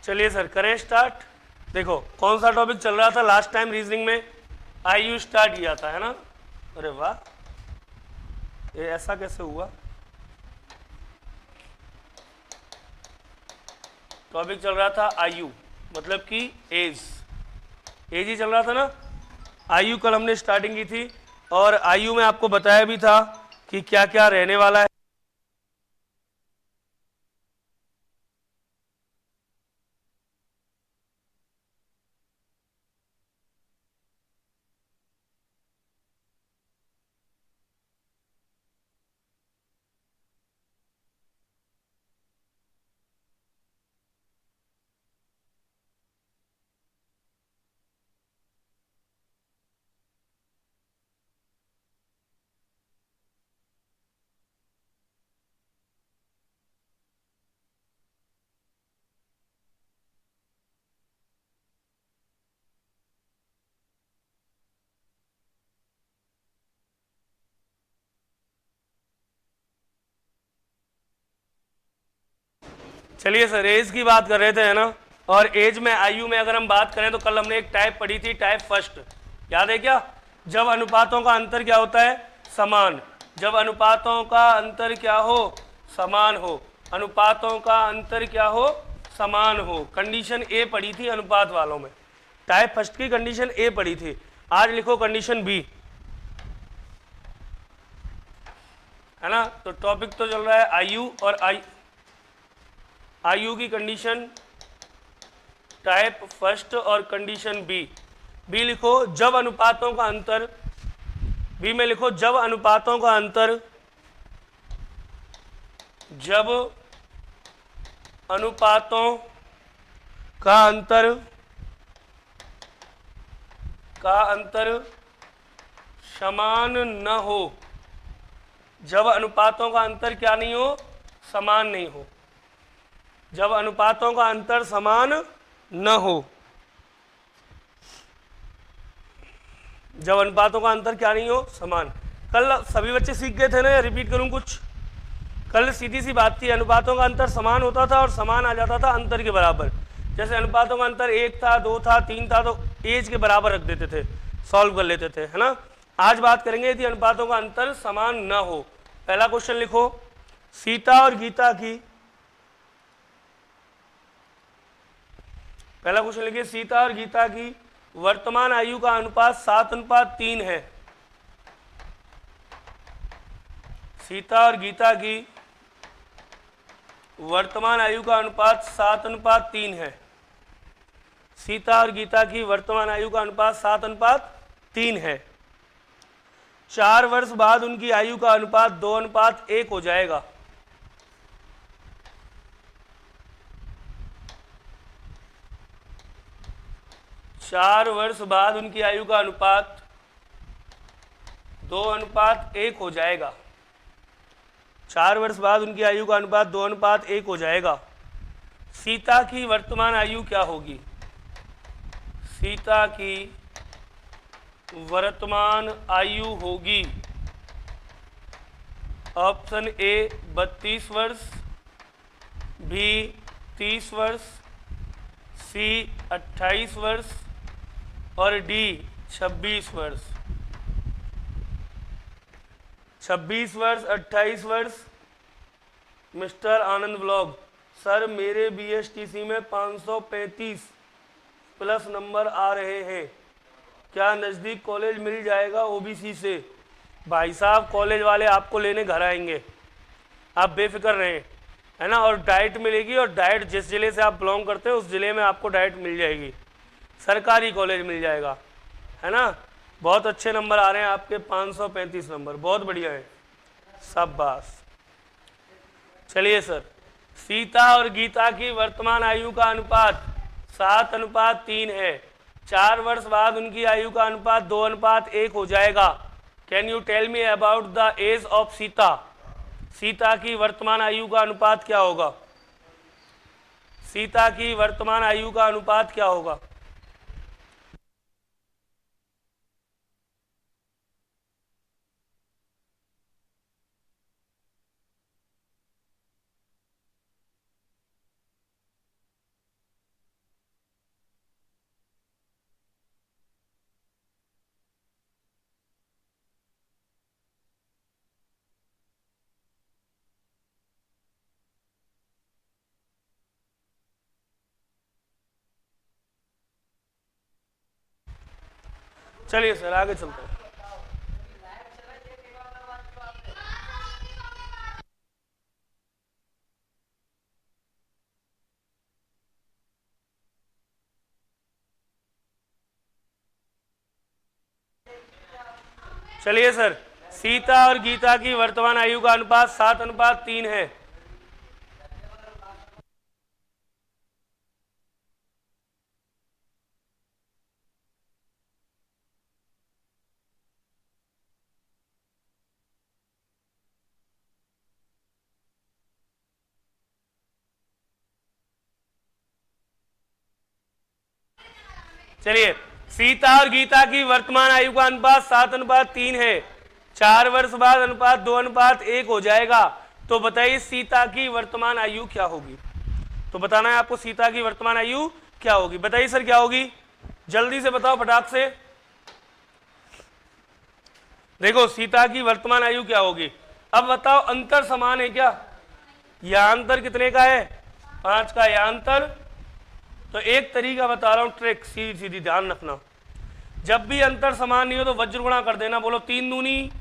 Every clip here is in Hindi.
चलिए सर करें स्टार्ट। देखो कौन सा टॉपिक चल रहा था लास्ट टाइम रीजनिंग में, आईयू स्टार्ट किया था, है ना। अरे वाह, ये ऐसा कैसे हुआ। टॉपिक चल रहा था आयु, मतलब कि एज, एज ही चल रहा था ना। आयु कल हमने स्टार्टिंग की थी और आयु में आपको बताया भी था कि क्या क्या रहने वाला है। चलिए सर एज की बात कर रहे थे, है ना। और एज में आयु में अगर हम बात करें तो कल हमने एक टाइप पढ़ी थी, टाइप फर्स्ट, याद है क्या। जब अनुपातों का अंतर क्या होता है, समान। जब अनुपातों का अंतर क्या हो, समान हो। अनुपातों का अंतर क्या हो, समान हो। कंडीशन ए पढ़ी थी अनुपात वालों में, टाइप फर्स्ट की कंडीशन ए पढ़ी थी। आज लिखो कंडीशन बी, है ना। तो टॉपिक तो चल रहा है आयु और आयु की कंडीशन टाइप फर्स्ट और कंडीशन बी। बी लिखो जब अनुपातों का अंतर, बी में लिखो जब अनुपातों का अंतर, जब अनुपातों का अंतर समान न हो। जब अनुपातों का अंतर क्या नहीं हो, समान नहीं हो। जब अनुपातों का अंतर समान न हो, जब अनुपातों का अंतर क्या नहीं हो, समान। कल सभी बच्चे सीख गए थे ना, या रिपीट करूं कुछ। कल सीधी सी बात थी, अनुपातों का अंतर समान होता था और समान आ जाता था अंतर के बराबर। जैसे अनुपातों का अंतर 1 था, 2 था, 3 था, तो एज के बराबर रख देते थे, सॉल्व कर लेते थे, है ना। आज बात करेंगे यदि अनुपातों का अंतर समान न हो। पहला क्वेश्चन लिखो, सीता और गीता की, पहला क्वेश्चन लिखिए, सीता और गीता की वर्तमान आयु का अनुपात 7:3 है। सीता और गीता की वर्तमान आयु का अनुपात 7:3 है। सीता और गीता की वर्तमान आयु का अनुपात 7:3 है। 4 वर्ष बाद उनकी आयु का अनुपात 2:1 हो जाएगा। चार वर्ष बाद उनकी आयु का अनुपात 2:1 हो जाएगा। 4 वर्ष बाद उनकी आयु का अनुपात 2:1 हो जाएगा। सीता की वर्तमान आयु क्या होगी, सीता की वर्तमान आयु होगी, ऑप्शन ए 32 वर्ष, बी 30 वर्ष, सी 28 वर्ष और डी 26 वर्ष। 26 वर्ष, 28 वर्ष। मिस्टर आनंद ब्लॉग, सर मेरे बीएसटीसी में 535 प्लस नंबर आ रहे हैं, क्या नज़दीक कॉलेज मिल जाएगा ओबीसी से। भाई साहब कॉलेज वाले आपको लेने घर आएंगे, आप बेफिक्र रहें, है ना। और डाइट मिलेगी, और डाइट जिस ज़िले से आप बिलोंग करते हैं उस ज़िले में आपको डाइट मिल जाएगी, सरकारी कॉलेज मिल जाएगा, है ना। बहुत अच्छे नंबर आ रहे हैं आपके, 535 नंबर, बहुत बढ़िया है, शाबाश। चलिए सर, सीता और गीता की वर्तमान आयु का अनुपात 7:3 है। 4 वर्ष बाद उनकी आयु का अनुपात 2:1 हो जाएगा। Can you tell me about the age of Sita. Sita की वर्तमान आयु का अनुपात क्या होगा, सीता की वर्तमान आयु का अनुपात क्या होगा। चलिए सर आगे चलते हैं। चलिए सर, सीता और गीता की वर्तमान आयु का अनुपात 7:3 है। चलिए, सीता और गीता की वर्तमान आयु का अनुपात 7:3 है। 4 वर्ष बाद अनुपात 2:1 हो जाएगा। तो बताइए सीता की वर्तमान आयु क्या होगी? तो बताना है आपको सीता की वर्तमान आयु क्या होगी। बताइए सर क्या होगी, जल्दी से बताओ फटाक से। देखो सीता की वर्तमान आयु क्या होगी। अब बताओ अंतर समान है क्या? यह अंतर कितने का है? 5 का। यह अंतर, तो एक तरीका बता रहा हूं, ट्रिक सीधी सीधी ध्यान रखना। जब भी अंतर समान नहीं हो तो वज्र गुणा कर देना। बोलो 3 दूनी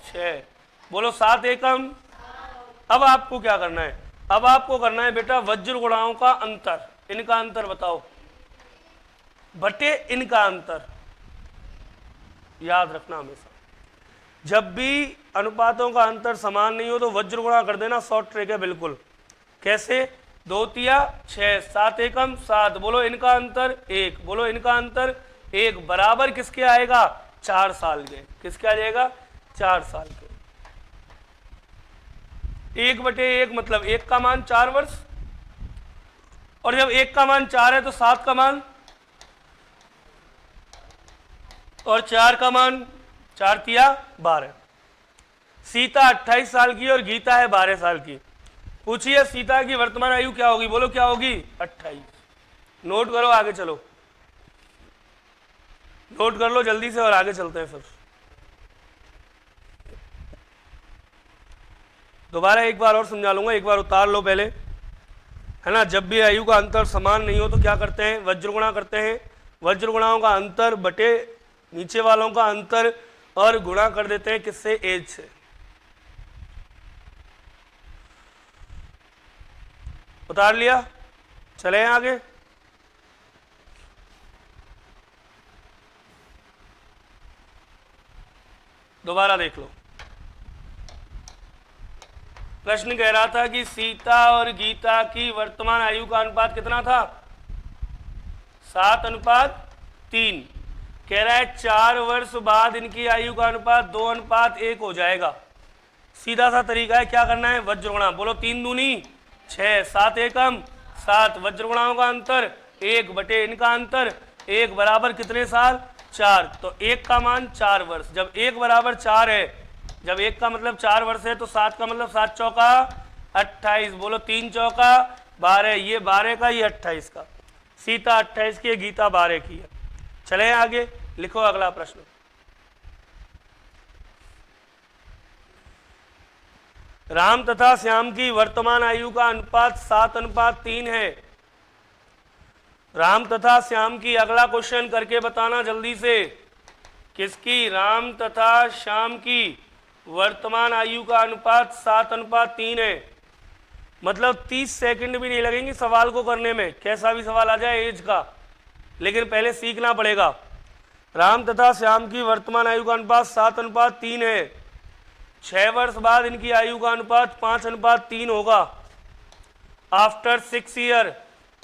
6, बोलो 7 एकम। अब आपको क्या करना है? अब आपको करना है बेटा वज्र गुणाओं का अंतर, इनका अंतर बताओ बटे इनका अंतर। याद रखना हमेशा, जब भी अनुपातों का अंतर समान नहीं हो तो वज्र गुणा कर देना। शॉर्ट ट्रिक है बिल्कुल। कैसे? 2 तिया 6, 7 एकम 7, बोलो इनका अंतर 1, बोलो इनका अंतर 1, बराबर किसके आएगा? 4 साल के। किसके आ जाएगा? 4 साल के। 1/1 मतलब 1 का मान 4 वर्ष, और जब 1 का मान 4 है तो 7 का मान, और 4 का मान 4 तिया 12। सीता 28 साल की और गीता है 12 साल की। पूछिए सीता की वर्तमान आयु क्या होगी? बोलो क्या होगी? 28। नोट करो, आगे चलो, नोट कर लो जल्दी से और आगे चलते हैं। फिर दोबारा एक बार और समझा लूंगा, एक बार उतार लो पहले, है ना। जब भी आयु का अंतर समान नहीं हो तो क्या करते हैं? वज्र गुणा करते हैं। वज्र गुणाओं का अंतर बटे नीचे वालों का अंतर, और गुणा कर देते हैं किससे? एज से। उतार लिया, चले आगे। दोबारा देख लो, प्रश्न कह रहा था कि सीता और गीता की वर्तमान आयु का अनुपात कितना था? 7:3। कह रहा है 4 वर्ष बाद इनकी आयु का अनुपात 2:1 हो जाएगा। सीधा सा तरीका है, क्या करना है? वज्र गुणा। बोलो 3 दूनी 6, 7 एकम 7, वज्र गुणाओं का अंतर 1 बटे इनका अंतर 1, बराबर कितने साल? 4। तो 1 का मान 4 वर्ष। जब 1 बराबर 4 है, जब 1 का मतलब 4 वर्ष है, तो 7 का मतलब 7 चौका 28, बोलो 3 चौका 12। ये 12 का, ये 28 का। सीता 28 की है, गीता 12 की है। चले आगे, लिखो अगला प्रश्न। राम तथा श्याम की वर्तमान आयु का अनुपात 7:3 है। राम तथा श्याम की, अगला क्वेश्चन करके बताना जल्दी से। किसकी? राम तथा श्याम की वर्तमान आयु का अनुपात 7:3 है। मतलब 30 सेकंड भी नहीं लगेंगे सवाल को करने में, कैसा भी सवाल आ जाए एज का, लेकिन पहले सीखना पड़ेगा। राम तथा श्याम की वर्तमान आयु का अनुपात 7:3 है। 6 वर्ष बाद इनकी आयु का अनुपात 5:3 होगा। आफ्टर 6 ईयर,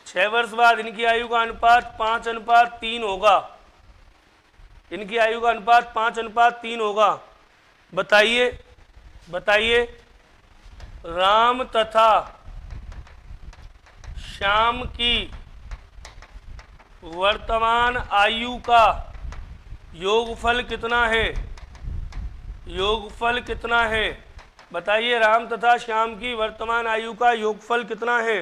6 वर्ष बाद इनकी आयु का अनुपात 5:3 होगा। इनकी आयु का अनुपात 5:3 होगा। बताइए बताइए, राम तथा श्याम की वर्तमान आयु का योगफल कितना है? योगफल कितना है? बताइए, राम तथा श्याम की वर्तमान आयु का योगफल कितना है?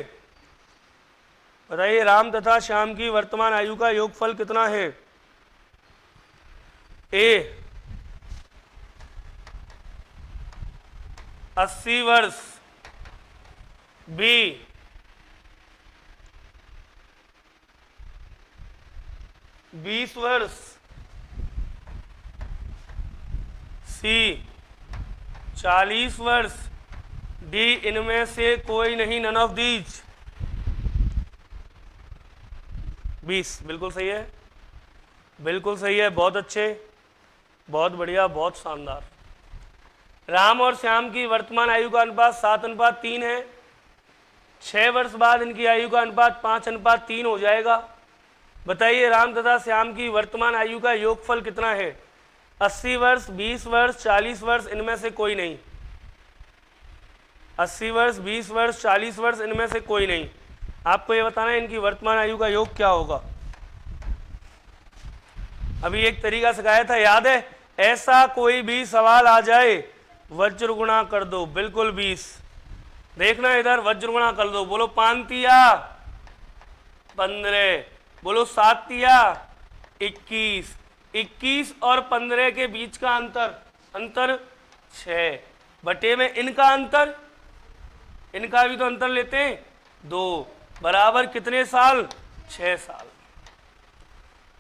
बताइए, राम तथा श्याम की वर्तमान आयु का योगफल कितना है? ए 80 वर्ष, बी 20 वर्ष, सी 40 वर्ष, डी इनमें से कोई नहीं, नन ऑफ दीज। 20 बिल्कुल सही है, बिल्कुल सही है, बहुत अच्छे, बहुत बढ़िया, बहुत शानदार। राम और श्याम की वर्तमान आयु का अनुपात 7:3 है। 6 वर्ष बाद इनकी आयु का अनुपात 5:3 हो जाएगा। बताइए राम तथा श्याम की वर्तमान आयु का योगफल कितना है? 80 वर्ष, 20 वर्ष, 40 वर्ष, इनमें से कोई नहीं। 80 वर्ष, 20 वर्ष, 40 वर्ष, इनमें से कोई नहीं। आपको ये बताना है इनकी वर्तमान आयु का योग क्या होगा। अभी एक तरीका सिखाया था, याद है? ऐसा कोई भी सवाल आ जाए वज्र गुणा कर दो, बिल्कुल 20। देखना इधर, वज्र गुणा कर दो। बोलो 5 तिया 15, बोलो 7 तिया 21। 21 और 15 के बीच का अंतर 6 बटे में इनका अंतर, इनका भी तो अंतर लेते हैं 2, बराबर कितने साल? 6 साल।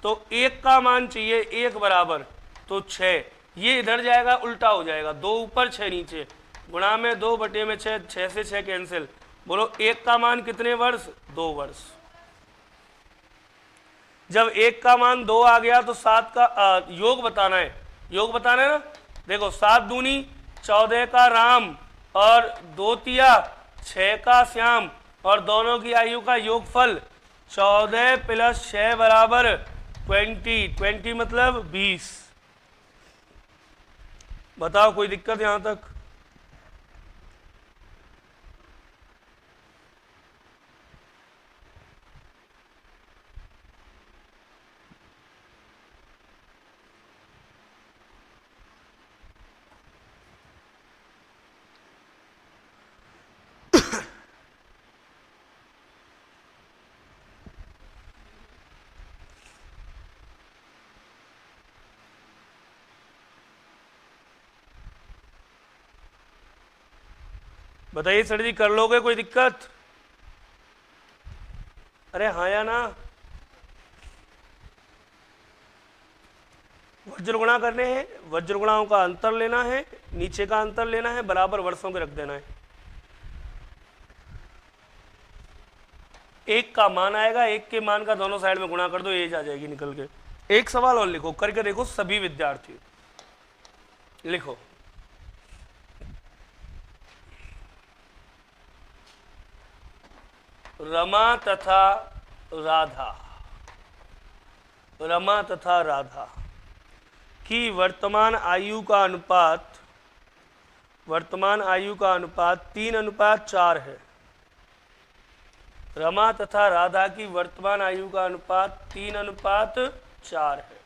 तो 1 का मान चाहिए, 1 बराबर तो 6, ये इधर जाएगा, उल्टा हो जाएगा, 2 ऊपर 6 नीचे, गुणा में 2 बटे में 6, 6 से 6 कैंसिल। बोलो 1 का मान कितने वर्ष? 2 वर्ष। जब 1 का मान 2 आ गया तो 7 का योग बताना है, योग बताना है ना। देखो 7 दूनी 14 का राम और 2 तिया 6 का श्याम, और दोनों की आयु का योगफल 14 + 6 बराबर 20। 20 मतलब 20। बताओ कोई दिक्कत यहां तक? बताइए सर जी, कर लोगे? कोई दिक्कत? अरे हाँ या ना? वज्र गुणा करने हैं, वज्र गुणाओं का अंतर लेना है, नीचे का अंतर लेना है, बराबर वर्षों के रख देना है। 1 का मान आएगा, 1 के मान का दोनों साइड में गुणा कर दो, एज आ जाएगी निकल के। एक सवाल और लिखो, करके देखो सभी विद्यार्थी, लिखो रमा तथा राधा, रमा तथा राधा की वर्तमान आयु का अनुपात, वर्तमान आयु का अनुपात 3:4 है। रमा तथा राधा की वर्तमान आयु का अनुपात 3:4 है,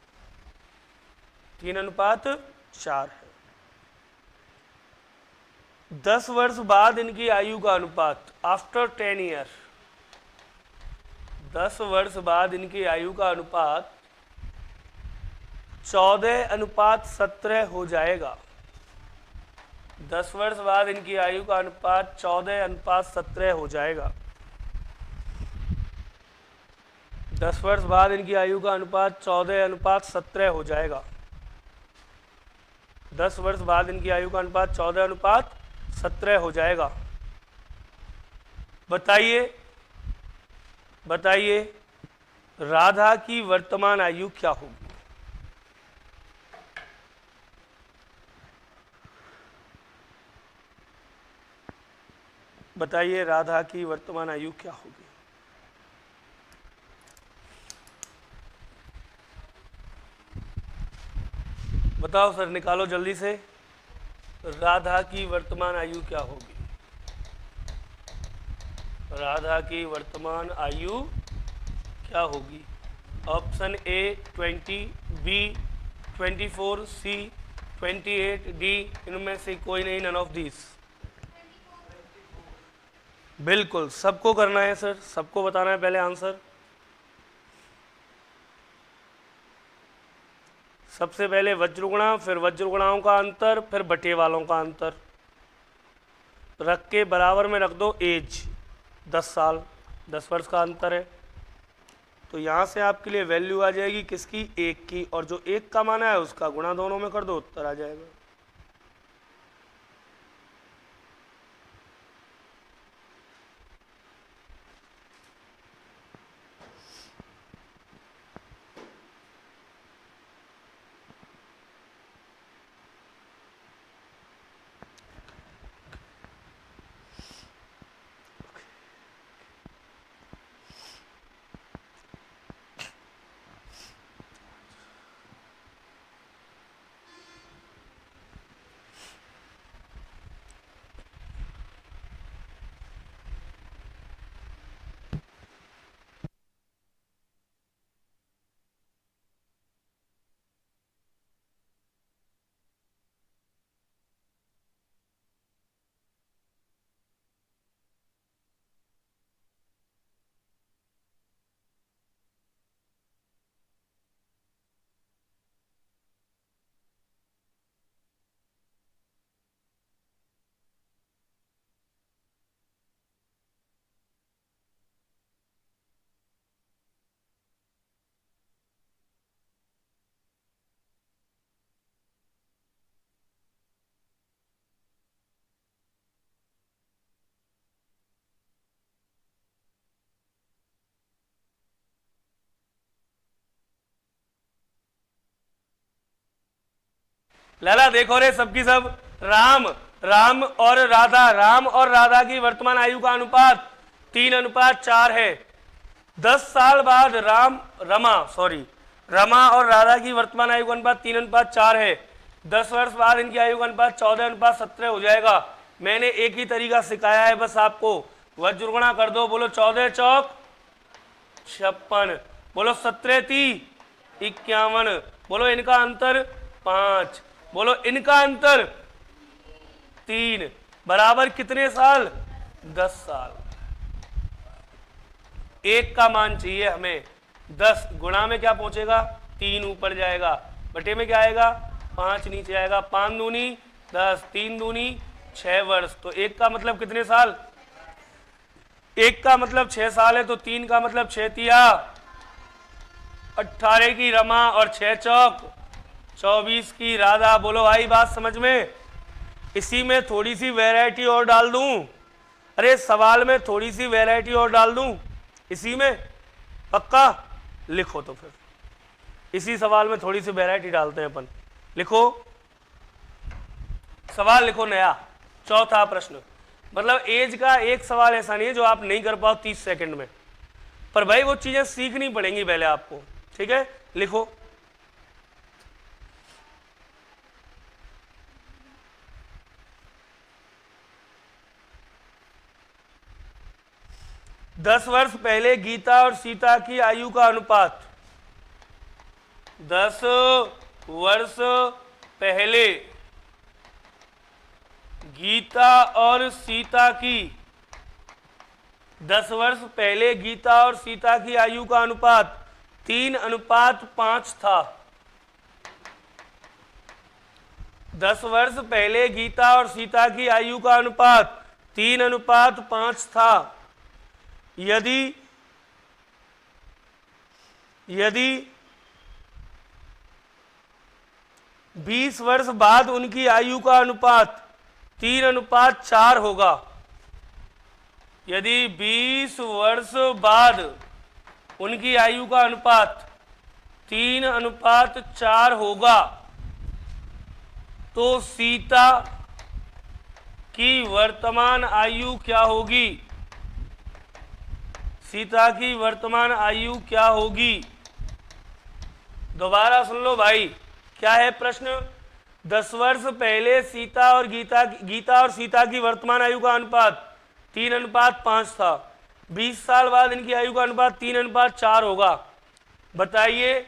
3:4 है। 10 वर्ष बाद इनकी आयु का अनुपात, आफ्टर 10 ईयर, 10 वर्ष बाद इनकी आयु का अनुपात 14:17 हो जाएगा। 10 वर्ष बाद इनकी आयु का अनुपात 14:17 हो जाएगा। 10 वर्ष बाद इनकी आयु का अनुपात 14:17 हो जाएगा। 10 वर्ष बाद इनकी आयु का अनुपात 14:17 हो जाएगा। बताइए, बताइए राधा की वर्तमान आयु क्या होगी? बताइए राधा की वर्तमान आयु क्या होगी? बताओ सर, निकालो जल्दी से, राधा की वर्तमान आयु क्या होगी? राधा की वर्तमान आयु क्या होगी? Option A 20, B 24, C 28, D इनमें से कोई नहीं, नन ऑफ दिस। बिल्कुल सबको करना है सर, सबको बताना है पहले आंसर। सबसे पहले वज्रगुणा, फिर वज्रगुणाओं का अंतर, फिर बटे वालों का अंतर रख के बराबर में रख दो एज, 10 साल, 10 वर्ष का अंतर है। तो यहाँ से आपके लिए वैल्यू आ जाएगी किसकी? 1 की, और जो 1 का मान है उसका गुणा दोनों में कर दो, उत्तर आ जाएगा। लाला देखो रे सबकी सब, राम और राधा की वर्तमान आयु का अनुपात 3:4 है। 10 साल बाद रमा और राधा की वर्तमान आयु का अनुपात 3:4 है। 10 वर्ष बाद इनकी आयु का अनुपात 14:17 हो जाएगा। मैंने एक ही तरीका सिखाया है बस आपको, वज्र गुणा कर दो। बोलो 14 चौक 56, बोलो 17 × 51, बोलो इनका अंतर 5, बोलो इनका अंतर 3, बराबर कितने साल? 10 साल। एक का मान चाहिए हमें, 10 गुणा में क्या पहुंचेगा? 3 ऊपर जाएगा, बटे में क्या आएगा? 5 नीचे आएगा। 5 दूनी 10, 3 दूनी 6 वर्ष। तो एक का मतलब कितने साल? एक का मतलब 6 साल है, तो 3 का मतलब 6 तिया 18 की रमा और 6 चौक 24 की राधा। बोलो आई बात समझ में? इसी में थोड़ी सी वैरायटी और डाल दूं, अरे सवाल में थोड़ी सी वैरायटी और डाल दूं इसी में, पक्का? लिखो तो फिर इसी सवाल में थोड़ी सी वैरायटी डालते हैं अपन। लिखो सवाल, लिखो नया, चौथा प्रश्न। मतलब एज का एक सवाल ऐसा नहीं है जो आप नहीं कर पाओ 30 सेकंड में, पर भाई वो चीजें सीखनी पड़ेंगी पहले आपको, ठीक है? लिखो 10 वर्ष पहले गीता और सीता की आयु का अनुपात। 10 वर्ष पहले गीता और सीता की 10 वर्ष पहले गीता और सीता की आयु का अनुपात 3:5 था। 10 वर्ष पहले गीता और सीता की आयु का अनुपात 3:5 था। यदि 20 वर्ष बाद उनकी आयु का अनुपात 3:4 होगा, यदि 20 वर्ष बाद उनकी आयु का अनुपात 3:4 होगा, तो सीता की वर्तमान आयु क्या होगी? सीता की वर्तमान आयु क्या होगी? दोबारा सुन लो भाई, क्या है प्रश्न? 10 वर्ष पहले गीता और सीता की वर्तमान आयु का अनुपात 3:5 था। 20 साल बाद इनकी आयु का अनुपात 3:4 होगा। बताइए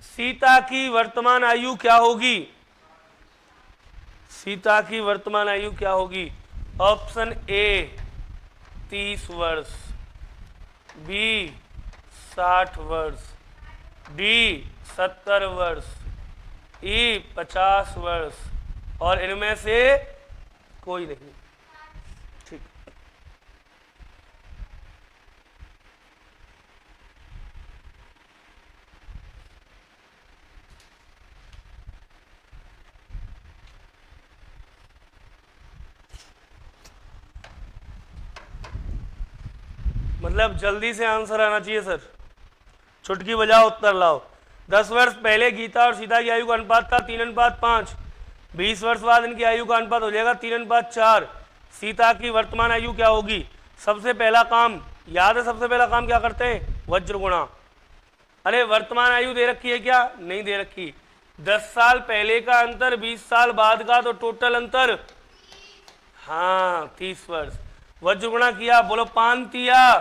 सीता की वर्तमान आयु क्या होगी? सीता की वर्तमान आयु क्या होगी? ऑप्शन ए 30 वर्ष, बी 60 वर्ष, डी 70 वर्ष, ई 50 वर्ष, और इनमें से कोई नहीं। ठीक, मतलब जल्दी से आंसर आना चाहिए सर, चुटकी बजाओ उत्तर लाओ। 10 वर्ष पहले गीता और सीता की आयु का अनुपात था 3:5। 20 वर्ष बाद इनकी आयु का अनुपात हो जाएगा 3:4। सीता की वर्तमान आयु क्या होगी? सबसे पहला काम याद है, सबसे पहला काम क्या करते हैं? वज्र गुणा। अरे वर्तमान आयु दे रखी है क्या? नहीं दे रखी। 10 साल पहले का अंतर 20 साल बाद का, तो टोटल अंतर हाँ 30 वर्ष। वज्र गुणा किया, बोलो 5 तिया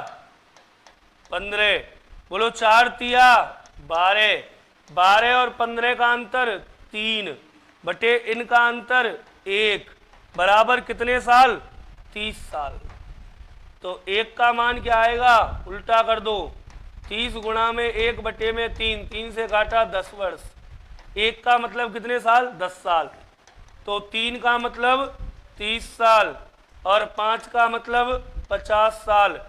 15, बोलो 4 तिया 12, 12 और 15 का अंतर 3 बटे इनका अंतर 1, बराबर कितने साल? 30 साल। तो 1 का मान क्या आएगा? उल्टा कर दो, 30 गुणा में 1 बटे में 3, 3 से काटा 10 वर्ष। 1 का मतलब कितने साल? 10 साल। तो 3 का मतलब 30 साल और 5 का मतलब 50 साल।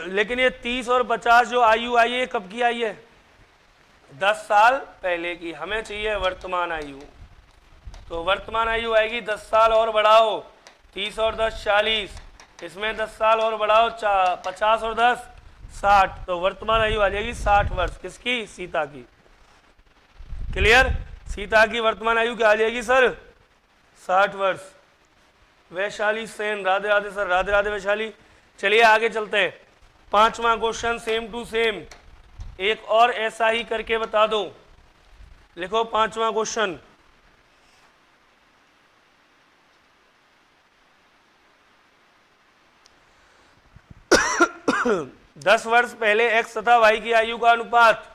लेकिन ये 30 और 50 जो आयु आई है कब की आई है? 10 साल पहले की। हमें चाहिए वर्तमान आयु, तो वर्तमान आयु आएगी 10 साल और बढ़ाओ, 30 और 10 40, इसमें 10 साल और बढ़ाओ 50 और 10 60, तो वर्तमान आयु आ जाएगी 60 वर्ष। किसकी? सीता की। क्लियर? सीता की वर्तमान आयु क्या आ जाएगी सर? 60 वर्ष। वैशाली सेन, राधे राधे सर, राधे राधे वैशाली। चलिए आगे चलते हैं। 5वां क्वेश्चन सेम टू सेम, एक और ऐसा ही करके बता दो। लिखो 5वां क्वेश्चन। दस वर्ष पहले एक्स तथा वाई की आयु का अनुपात।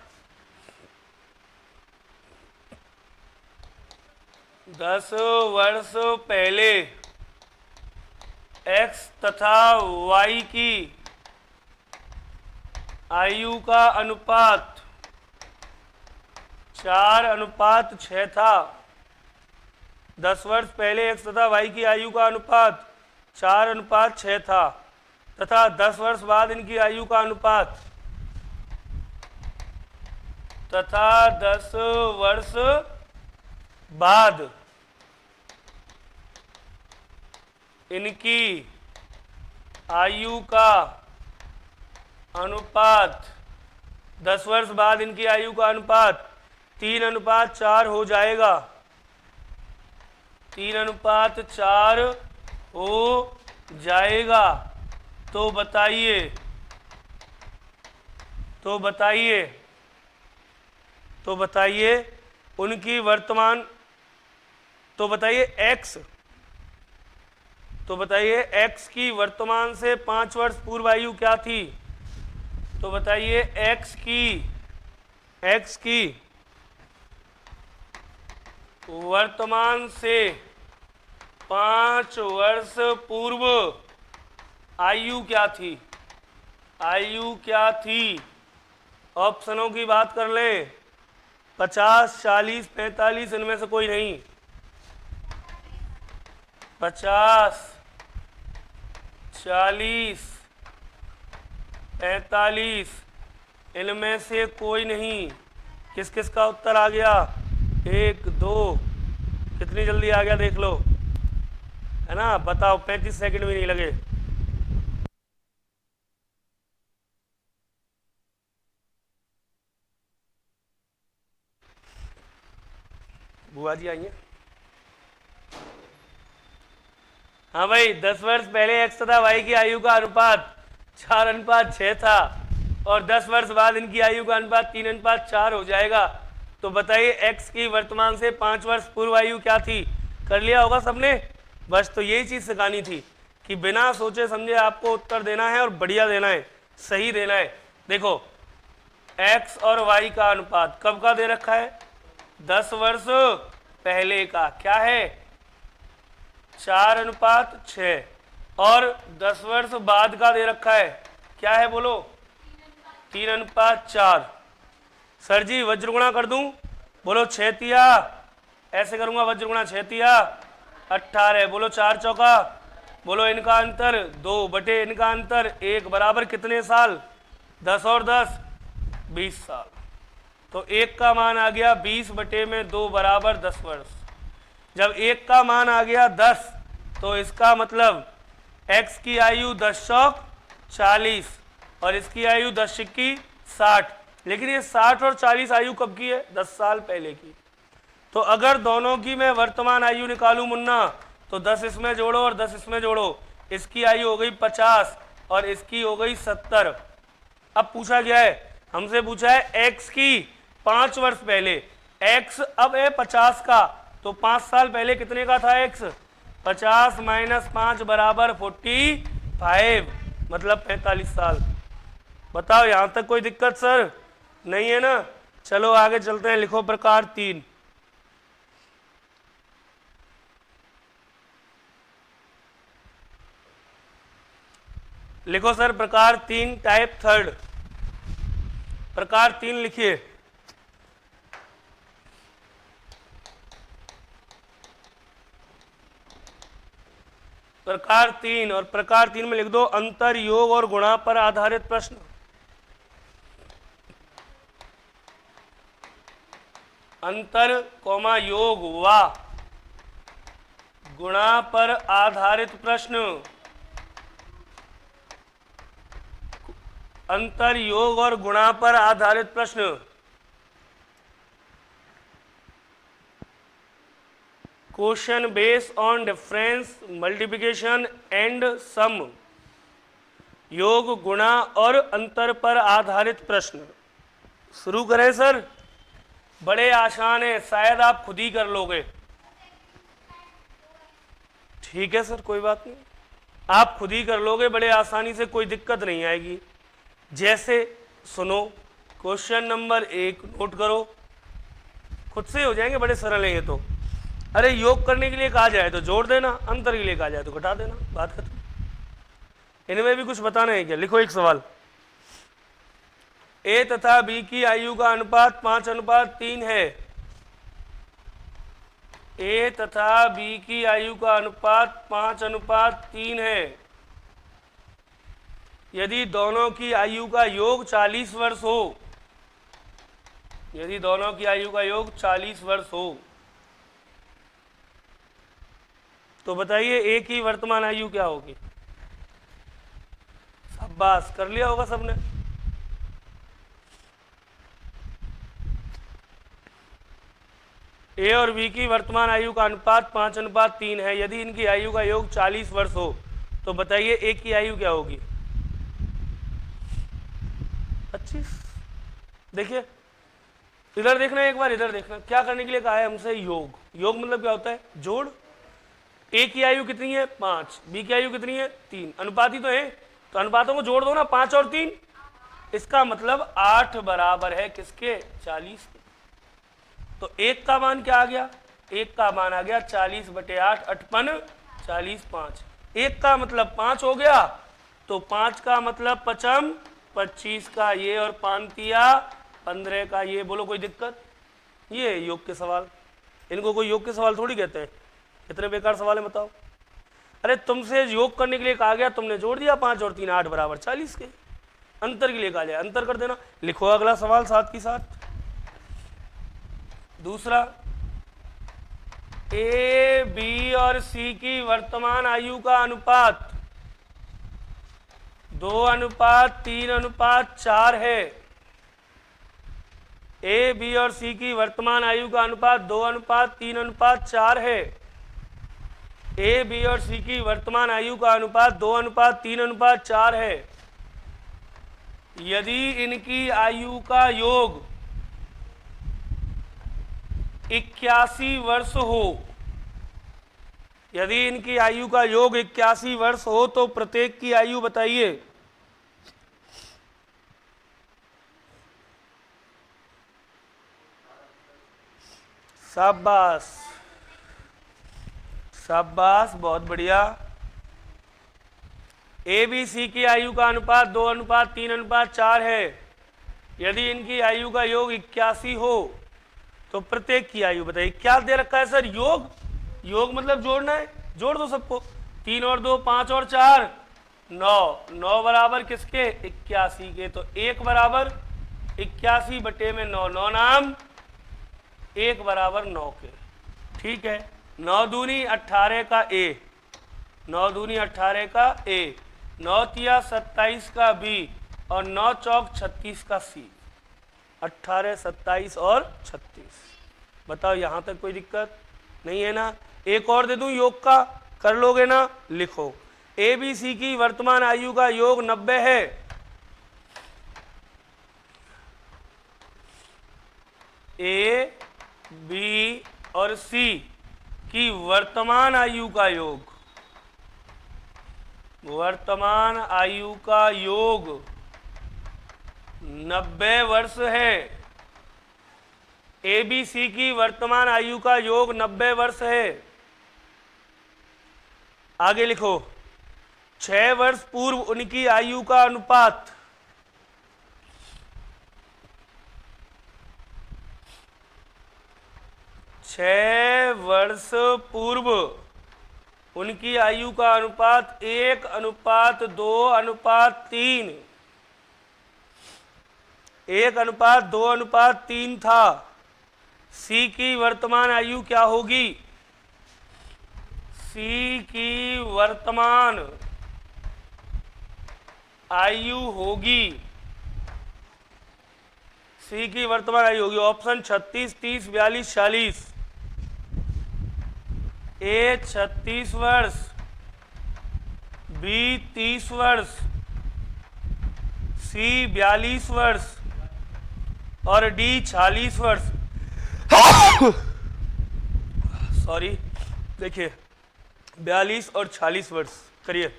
10 वर्ष पहले एक्स तथा वाई की आयु का अनुपात 4:6 था। 10 वर्ष पहले एक्स तथा वाई की आयु का अनुपात 4:6 था तथा 10 वर्ष बाद इनकी आयु का अनुपात 10 वर्ष बाद इनकी आयु का अनुपात 10 वर्ष बाद इनकी आयु का अनुपात 3:4 हो जाएगा। 3:4 हो जाएगा। तो बताइए उनकी वर्तमान, तो बताइए x की वर्तमान से 5 वर्ष पूर्व आयु क्या थी? तो बताइए x की वर्तमान से 5 वर्ष पूर्व आयु क्या थी? ऑप्शनों की बात कर लें। 50, 40, 45, इनमें से कोई नहीं। 50, 40, 45, इनमें से कोई नहीं। किस किस का उत्तर आ गया? 1, 2, कितनी जल्दी आ गया देख लो, है ना? बताओ, 35 सेकंड भी नहीं लगे। बुआ जी आई हैं? हाँ भाई, 10 वर्ष पहले एक्स तथा वाई की आयु का अनुपात 4:6 था और 10 वर्ष बाद इनकी आयु का अनुपात 3:4 हो जाएगा। तो बताइए एक्स की वर्तमान से 5 वर्ष पूर्व आयु क्या थी? कर लिया होगा सबने। बस तो यही चीज सिखानी थी कि बिना सोचे समझे आपको उत्तर देना है और बढ़िया देना है, सही देना है। देखो, एक्स और वाई का अनुपात कब का दे रखा है? 10 वर्ष पहले का। क्या है? 4:6। और 10 वर्ष बाद का दे रखा है। क्या है बोलो? 3:4। सर जी वज्रगुणा कर दूं? बोलो 6 तिया, ऐसे करूंगा वज्रगुणा, 6 तिया 18। बोलो 4 चौका, बोलो इनका अंतर 2 बटे इनका अंतर 1 बराबर कितने साल? 10 और 10 20 साल। तो 1 का मान आ गया 20 बटे में 2 बराबर 10 वर्ष। जब 1 का मान आ गया 10, तो इसका मतलब x की आयु 10 चौक 40 और इसकी आयु 10 सिक्की 60। लेकिन ये 60 और 40 आयु कब की है? 10 साल पहले की। तो अगर दोनों की मैं वर्तमान आयु निकालूं मुन्ना, तो 10 इसमें जोड़ो और 10 इसमें जोड़ो, इसकी आयु हो गई 50 और इसकी हो गई 70। अब पूछा गया है, हमसे पूछा है x की 5 वर्ष पहले। x अब है 50 का, तो 5 साल पहले कितने का था x? 50 माइनस 5 बराबर 45, मतलब 45 साल। बताओ, यहां तक कोई दिक्कत सर? नहीं है ना? चलो आगे चलते हैं। लिखो प्रकार 3। लिखो सर प्रकार 3 टाइप 3। प्रकार 3 लिखिए। प्रकार 3, और प्रकार 3 में लिख दो अंतर, योग और गुणा पर आधारित प्रश्न। अंतर कौमा योग व गुणा पर आधारित प्रश्न। अंतर, योग और गुणा पर आधारित प्रश्न। Question based on difference multiplication and sum, योग गुणा और अंतर पर आधारित प्रश्न। शुरू करें सर? बड़े आसान है, शायद आप खुद ही कर लोगे। ठीक है सर, कोई बात नहीं, आप खुद ही कर लोगे बड़े आसानी से, कोई दिक्कत नहीं आएगी। जैसे सुनो, क्वेश्चन नंबर 1 नोट करो, खुद से हो जाएंगे, बड़े सरल है ये तो। अरे योग करने के लिए कहा जाए तो जोड़ देना, अंतर के लिए कहा जाए तो घटा देना, बात खत्म। इनमें भी कुछ बताना है क्या? लिखो एक सवाल। ए तथा बी की आयु का अनुपात 5:3 है। ए तथा बी की आयु का अनुपात 5:3 है। यदि दोनों की आयु का योग 40 वर्ष हो, यदि दोनों की आयु का योग 40 वर्ष हो, तो बताइए ए की वर्तमान आयु क्या होगी? शाबाश, कर लिया होगा सबने। ए और बी की वर्तमान आयु का अनुपात 5:3 है। यदि इनकी आयु का योग 40 वर्ष हो, तो बताइए ए की आयु क्या होगी? 25। देखिए इधर देखना, एक बार इधर देखना, क्या करने के लिए कहा है हमसे? योग। योग मतलब क्या होता है? जोड़। ए की आयु कितनी है? 5, बी की आयु कितनी है? 3, अनुपात ही तो है, तो अनुपातों को जोड़ दो ना, 5 और 3, इसका मतलब 8 बराबर है किसके? 40। तो एक का मान क्या आ गया? एक का मान आ गया 40/8, 8 40, 5। एक का मतलब 5 हो गया, तो 5 का मतलब 55, 25 का ये और 5 15 का ये। बोलो कोई दिक्कत? ये योग के सवाल, इनको कोई योग के सवाल थोड़ी कहते हैं। कितने बेकार सवाल है बताओ। अरे तुमसे योग करने के लिए कहा गया, तुमने जोड़ दिया 5 और 3, 8 बराबर 40 के। अंतर के लिए कहा जाए, अंतर कर देना। लिखो अगला सवाल साथ ही साथ। दूसरा, ए बी और सी की वर्तमान आयु का अनुपात 2:3:4 है। ए बी और सी की वर्तमान आयु का अनुपात 2:3:4 है। ए बी और सी की वर्तमान आयु का अनुपात 2:3:4 है। यदि इनकी आयु का योग 81 वर्ष हो, यदि इनकी आयु का योग 81 वर्ष हो, तो प्रत्येक की आयु बताइए। शाबाश शाबाश, बहुत बढ़िया। ए बी सी की आयु का अनुपात 2:3:4 है। यदि इनकी आयु का योग 81 हो, तो प्रत्येक की आयु बताइए। क्या दे रखा है सर? योग। योग मतलब जोड़ना है, जोड़ दो सबको। 3 और 2 5 और 4 9, 9 बराबर किसके? 81 के। तो 1 बराबर 81/9, 9 नाम 1 बराबर 9 के। ठीक है, 9 दूनी 18 का ए, 9 दूनी 18 का ए, 9 तिया 27 का बी, और 9 चौक 36 का सी। 18, 27 और 36। बताओ यहां तक कोई दिक्कत नहीं है ना? एक और दे दूं योग का, कर लोगे ना? लिखो, ए बी सी की वर्तमान आयु का योग 90 है। ए बी और सी की वर्तमान आयु का योग, वर्तमान आयु का योग 90 वर्ष है। ए बी सी की वर्तमान आयु का योग 90 वर्ष है। आगे लिखो, 6 वर्ष पूर्व उनकी आयु का अनुपात, 6 वर्ष पूर्व उनकी आयु का अनुपात 1:2:3, 1:2:3 था। सी की वर्तमान आयु क्या होगी? सी की वर्तमान आयु होगी, सी की वर्तमान आयु होगी ऑप्शन 36, 30, 42, 40। ए 36 वर्ष, बी 30 वर्ष, सी 42 वर्ष और डी 46 वर्ष। सॉरी, देखिए 42 और 46 वर्ष करिए।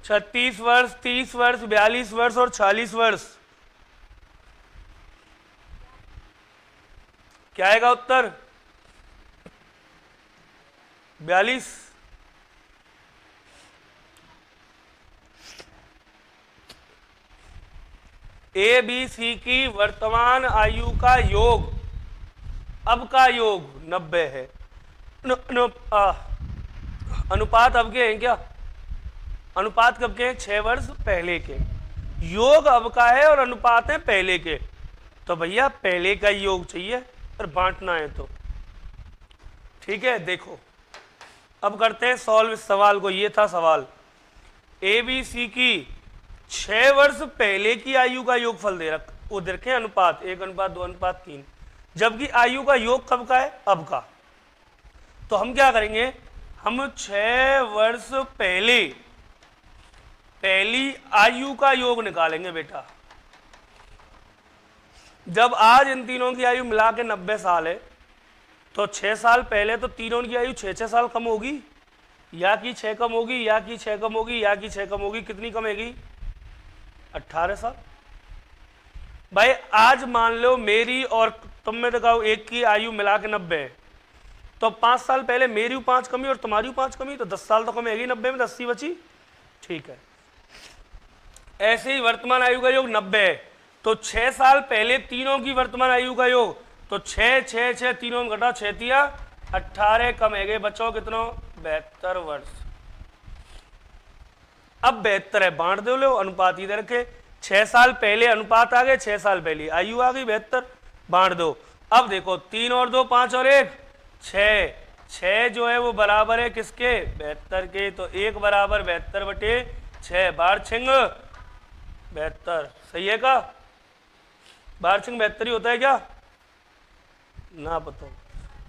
36 वर्ष, 30 वर्ष, 42 वर्ष और 46 वर्ष। क्या आएगा उत्तर? 42। ए बी सी की वर्तमान आयु का योग, अब का योग 90 है। अनुपात अब के हैं क्या? अनुपात कब के हैं? 6 वर्ष पहले के। योग अब का है और अनुपात है पहले के, तो भैया पहले का योग चाहिए और बांटना है तो ठीक है। देखो अब करते हैं सॉल्व इस सवाल को। ये था सवाल, ए बी सी की 6 वर्ष पहले की आयु का योगफल दे रखा, वो देखे अनुपात 1:2:3, जबकि आयु का योग कब का है? अब का। तो हम क्या करेंगे, हम 6 वर्ष पहले पहली आयु का योग निकालेंगे बेटा। जब आज इन तीनों की आयु मिला के 90 साल है, तो 6 साल पहले तो तीनों की आयु 6-6 साल कम होगी, या की 6 कम होगी, या की 6 कम होगी, या की 6 कम होगी। कितनी कमेगी? 18 साल। भाई आज मान लो मेरी और तुम में दिखाओ एक की आयु मिला के 90 है, तो 5 साल पहले मेरी 5 कमी और तुम्हारी 5 कमी, तो 10 साल तो कमेगी 90 में, 80 बची। ठीक है, ऐसे ही वर्तमान आयु का योग 90 है, तो 6 साल पहले तीनों की वर्तमान आयु का योग, तो 6 6 6 तीनों में घटा 6 तिया 18 कमेगे, बचाओ कितना? 72 वर्ष। अब 72 है, बांट दो लो, अनुपात इधर के। 6 साल पहले अनुपात आ गए, 6 साल पहले आयु आ गई 72, बांट दो। अब देखो 3 और 2 5 और 1 6, 6 जो है वो बराबर है किसके? 72 के। तो 1 बराबर 72/6, बार छिंग 72। सही है का? बार छिंग 72 ही होता है क्या? ना पता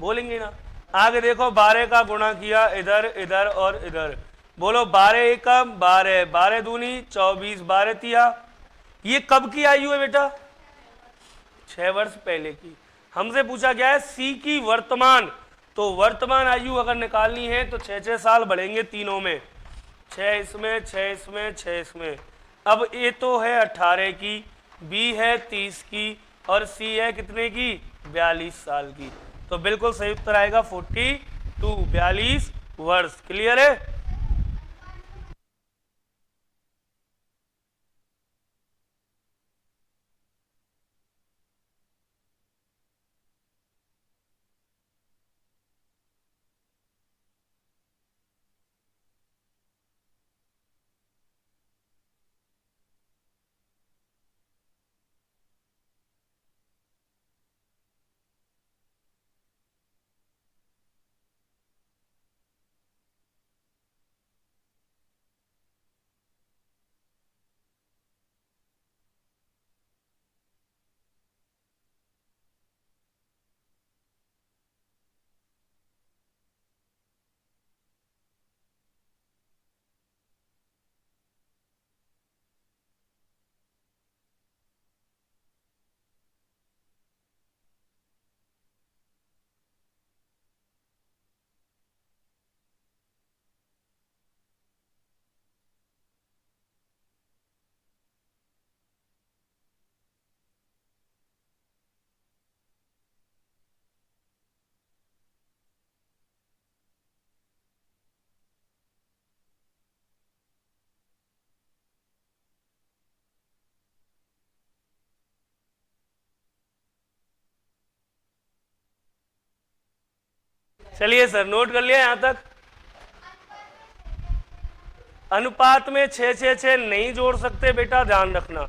बोलेंगे ना। आगे देखो 12 का गुणा किया इधर इधर और इधर, बोलो 12 एकम 12, 12 दूनी 24, 12 तिया। ये कब की आयु है बेटा? 6 वर्ष पहले की। हमसे पूछा गया है सी की वर्तमान, तो वर्तमान आयु अगर निकालनी है तो 6-6 साल बढ़ेंगे तीनों में, 6 इसमें 6 इसमें 6 इसमें। अब ए तो है 18 की, बी है 30 की और सी है कितने की? 42 साल की। तो बिल्कुल सही उत्तर आएगा 42, 42 वर्ष। क्लियर है? चलिए सर, नोट कर लिया यहां तक। अनुपात में 6 6 6 नहीं जोड़ सकते बेटा, ध्यान रखना,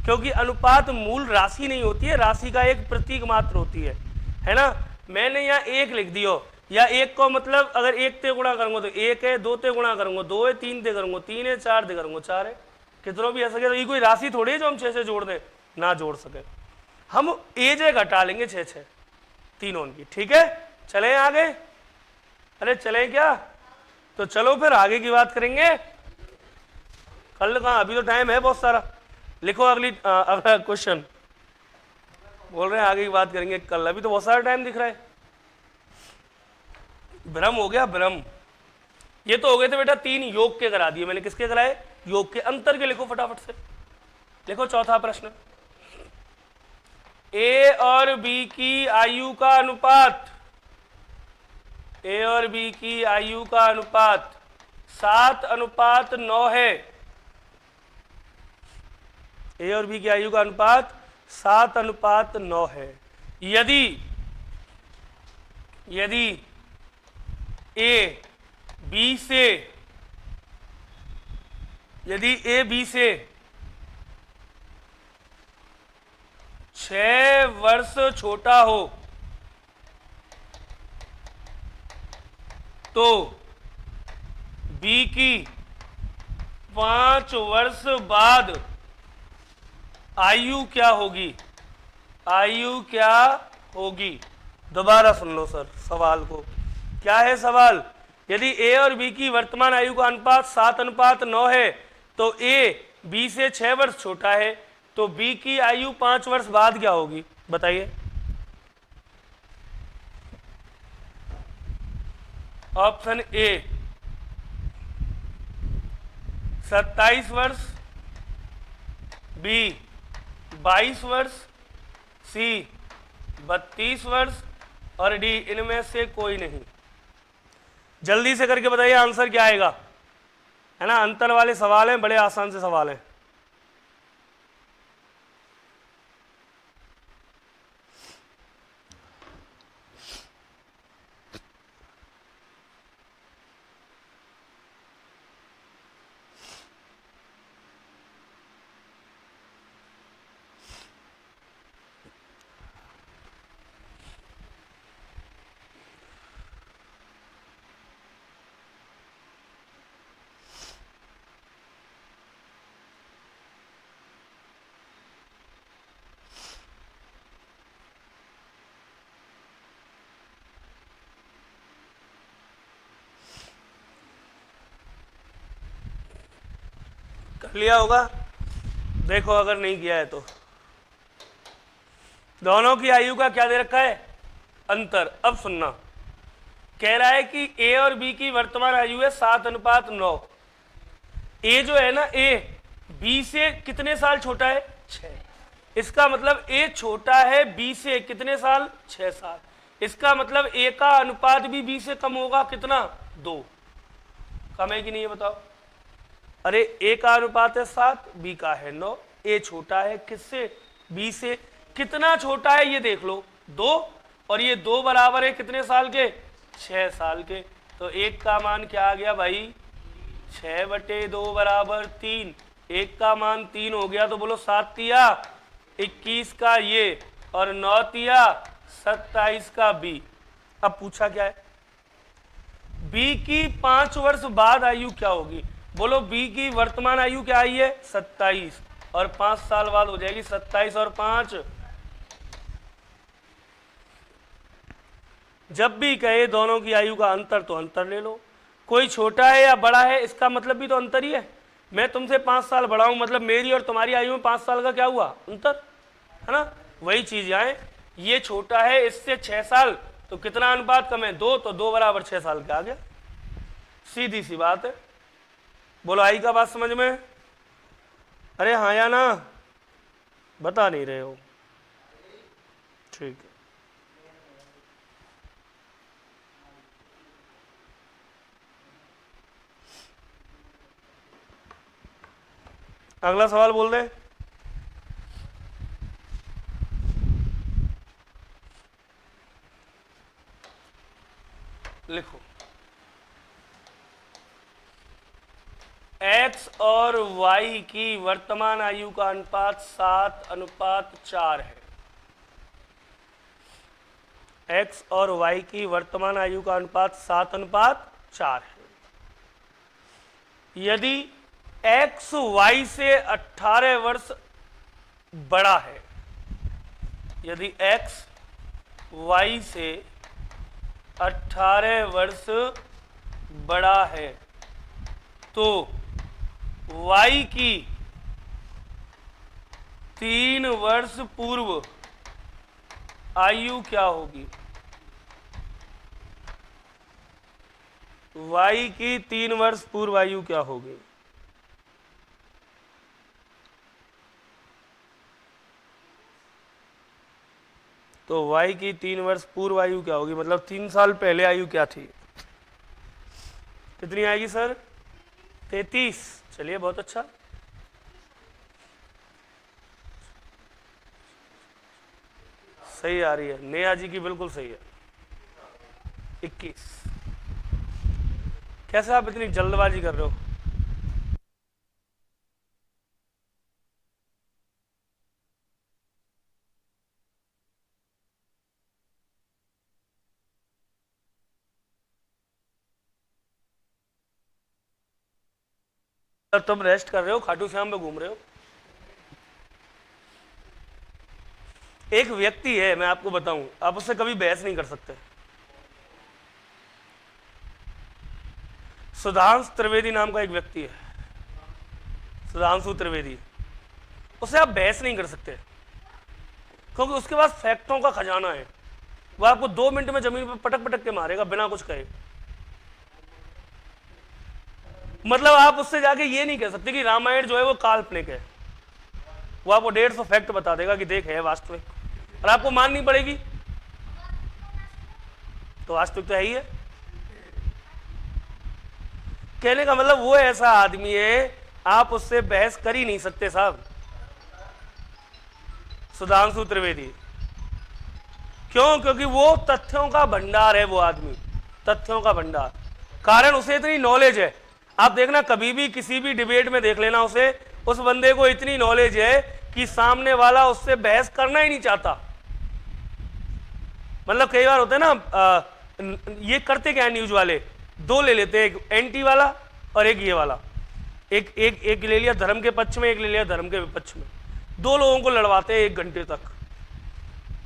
क्योंकि अनुपात मूल राशि नहीं होती है, राशि का एक प्रतीक मात्र होती है ना। मैंने यहाँ 1 लिख दियो, या 1 को मतलब अगर 1 ते गुणा करूंगा तो 1 है, 2 ते गुणा करूंगा 2 है, 3 ते करूंगा 3 है, 4 ते करूंगा 4 है। कितनों भी आ सके, तो ये कोई राशि थोड़ी है जो हम 6 से जोड़ दें, ना जोड़ सके। हम एजे घटा लेंगे 6 6, तीनों की। ठीक है, चलें आगे? अरे चलें क्या? तो चलो फिर आगे की बात करेंगे। कल कहाँ, अभी तो टाइम है बहुत सारा। लिखो अगला क्वेश्चन। बोल रहे हैं आगे की बात करेंगे कल, अभी तो बहुत सारा टाइम दिख रहा है। भ्रम हो गया भ्रम। ये तो हो गए थे बेटा 3 योग के करा दिए मैंने। किसके कराए? योग के। अंतर के लिखो फटाफट से। लिखो चौथा प्रश्न। ए और बी की आयु का अनुपात, ए और बी की आयु का अनुपात 7:9 है। ए और बी की आयु का अनुपात 7:9 है। यदि ए बी से, यदि ए बी से 6 वर्ष छोटा हो तो बी की 5 वर्ष बाद आयु क्या होगी? आयु क्या होगी? दोबारा सुन लो सर सवाल को। क्या है सवाल? यदि ए और बी की वर्तमान आयु का अनुपात 7:9 है तो ए बी से 6 वर्ष छोटा है, तो बी की आयु 5 वर्ष बाद क्या होगी? बताइए। ऑप्शन ए 27 वर्ष, बी 22 वर्ष, सी 32 वर्ष और डी इनमें से कोई नहीं। जल्दी से करके बताइए आंसर क्या आएगा, है ना। अंतर वाले सवाल हैं, बड़े आसान से सवाल हैं। कर लिया होगा, देखो अगर नहीं किया है तो। दोनों की आयु का क्या दे रखा है? अंतर। अब सुनना, कह रहा है कि ए और बी की वर्तमान आयु है 7:9। ए जो है ना, ए बी से कितने साल छोटा है? 6। इसका मतलब ए छोटा है बी से कितने साल? 6 साल। इसका मतलब ए का अनुपात भी बी से कम होगा, कितना? 2। कम है कि नहीं ये बताओ। अरे ए का अनुपात है 7, बी का है 9। ए छोटा है किससे? बी से। कितना छोटा है ये देख लो, 2। और ये 2 बराबर है कितने साल के? 6 साल के। तो एक का मान क्या आ गया भाई? 6/2 बराबर 3। एक का मान 3 हो गया, तो बोलो 7 तिया 21 का ये और 9 तिया 27 का बी। अब पूछा क्या है? बी की 5 वर्ष बाद आयु क्या होगी? बोलो बी की वर्तमान आयु क्या आई है? 27 और 5 साल बाद हो जाएगी 27 और 5। जब भी कहे दोनों की आयु का अंतर तो अंतर ले लो। कोई छोटा है या बड़ा है इसका मतलब भी तो अंतर ही है। मैं तुमसे 5 साल बड़ा हूं, मतलब मेरी और तुम्हारी आयु में 5 साल का क्या हुआ? अंतर, है ना। वही चीज आए, ये छोटा है इससे 6 साल, तो कितना अनुपात कम है? 2। तो 2 बराबर 6 साल का आ गया। सीधी सी बात है। बोलो आई का बात समझ में? अरे हाँ या ना? बता नहीं रहे हो, ठीक है। अगला सवाल बोल दे। लिखो, x और y की वर्तमान आयु का अनुपात 7:4 है। x और y की वर्तमान आयु का अनुपात 7:4 है। यदि x y से 18 वर्ष बड़ा है, यदि x y से 18 वर्ष बड़ा है तो y की 3 वर्ष पूर्व आयु क्या होगी? y की 3 वर्ष पूर्व आयु क्या होगी? तो y की 3 वर्ष पूर्व आयु क्या होगी, मतलब 3 साल पहले आयु क्या थी? कितनी आएगी सर? 33। चलिए बहुत अच्छा। सही आ रही है, नेहा जी की बिल्कुल सही है, 21। कैसे आप इतनी जल्दबाजी कर रहे हो? तुम रेस्ट कर रहे हो, खाटू श्याम पे घूम रहे हो। एक व्यक्ति है, मैं आपको बताऊं, आप उससे कभी बहस नहीं कर सकते। सुधांशु त्रिवेदी नाम का एक व्यक्ति है, सुधांशु त्रिवेदी, उससे आप बहस नहीं कर सकते क्योंकि उसके पास फैक्टों का खजाना है। वो आपको 2 मिनट में जमीन पर पटक पटक के मारेगा बिना कुछ कहे। मतलब आप उससे जाके ये नहीं कह सकते कि रामायण जो है वो काल्पनिक है। वो आपको 150 फैक्ट बता देगा कि देख है वास्तविक, और आपको माननी पड़ेगी। तो वास्तविक तो है ही है। कहने का मतलब वो ऐसा आदमी है, आप उससे बहस कर ही नहीं सकते साहब, सुधांशु त्रिवेदी। क्यों? क्योंकि वो तथ्यों का भंडार है, वो आदमी तथ्यों का भंडार। कारण उसे इतनी नॉलेज है, आप देखना कभी भी किसी भी डिबेट में देख लेना उसे, उस बंदे को इतनी नॉलेज है कि सामने वाला उससे बहस करना ही नहीं चाहता। मतलब कई बार होता है ना, ये करते क्या है न्यूज वाले, 2 ले लेते हैं, एक एंटी वाला और एक ये वाला, एक ले लिया धर्म के पक्ष में, एक ले लिया धर्म के विपक्ष में, 2 लोगों को लड़वाते हैं 1 घंटे तक।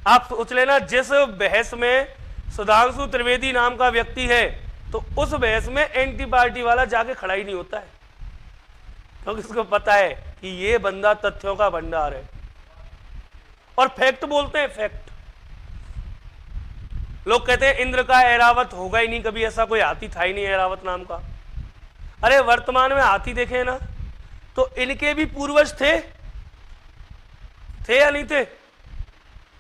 आप सोच लेना जिस बहस में सुधांशु त्रिवेदी नाम का व्यक्ति है, तो उस बहस में एंटी पार्टी वाला जाके खड़ा ही नहीं होता है, क्योंकि उसको पता है कि ये बंदा तथ्यों का भंडार है। और फैक्ट बोलते हैं, फैक्ट। लोग कहते हैं इंद्र का ऐरावत होगा ही नहीं कभी, ऐसा कोई हाथी था ही नहीं ऐरावत नाम का। अरे वर्तमान में हाथी देखे ना, तो इनके भी पूर्वज थे या नहीं थे?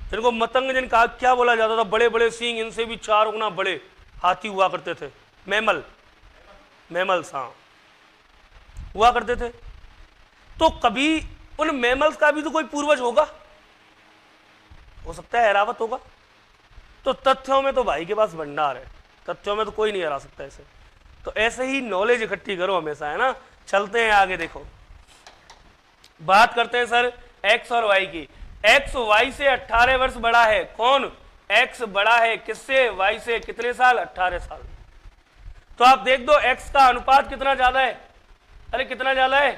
जिनको मतंग जिन कहा क्या बोला जाता था, बड़े बड़े सींग, इनसे भी 4 गुना बड़े हाथी हुआ करते थे, मैमल्स, हाँ हुआ करते थे। तो कभी उन मैमल्स का भी तो कोई पूर्वज होगा, हो सकता है ऐरावत होगा। तो तथ्यों में तो भाई के पास भंडार है, तथ्यों में तो कोई नहीं हरा सकता ऐसे। तो ऐसे ही नॉलेज इकट्ठी करो हमेशा, है ना। चलते हैं आगे, देखो बात करते हैं सर एक्स और वाई की। एक्स वाई से 18 वर्ष बड़ा है। कौन? एक्स बड़ा है किससे? वाई से। कितने साल? 18 साल। तो आप देख दो एक्स का अनुपात कितना ज्यादा है। अरे कितना ज्यादा है?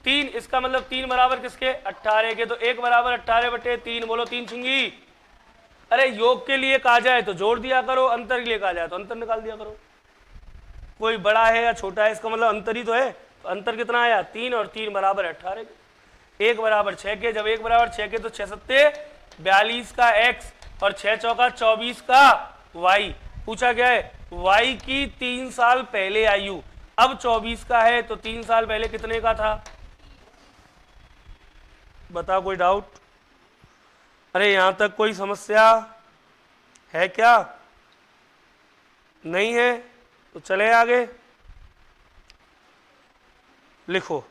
3। इसका मतलब 3 बराबर किसके? 18 के। तो 1 बराबर 18/3। बोलो 3 छिंगी। अरे योग के लिए कहा जाए तो जोड़ दिया करो, अंतर के लिए कहा जाए तो अंतर निकाल दिया करो। कोई बड़ा है या छोटा है, इसका मतलब अंतर ही तो है। तो अंतर कितना आया? 3 और 3 बराबर 18 के। 1 बराबर 6 के। जब 1 बराबर 6 के तो 6 सत्ते 42 का एक्स और 6 चौका 24 का वाई। पूछा क्या है? वाई की 3 साल पहले आयु। अब 24 का है तो 3 साल पहले कितने का था? बता, कोई डाउट? अरे यहां तक कोई समस्या है क्या? नहीं है तो चले आगे। लिखो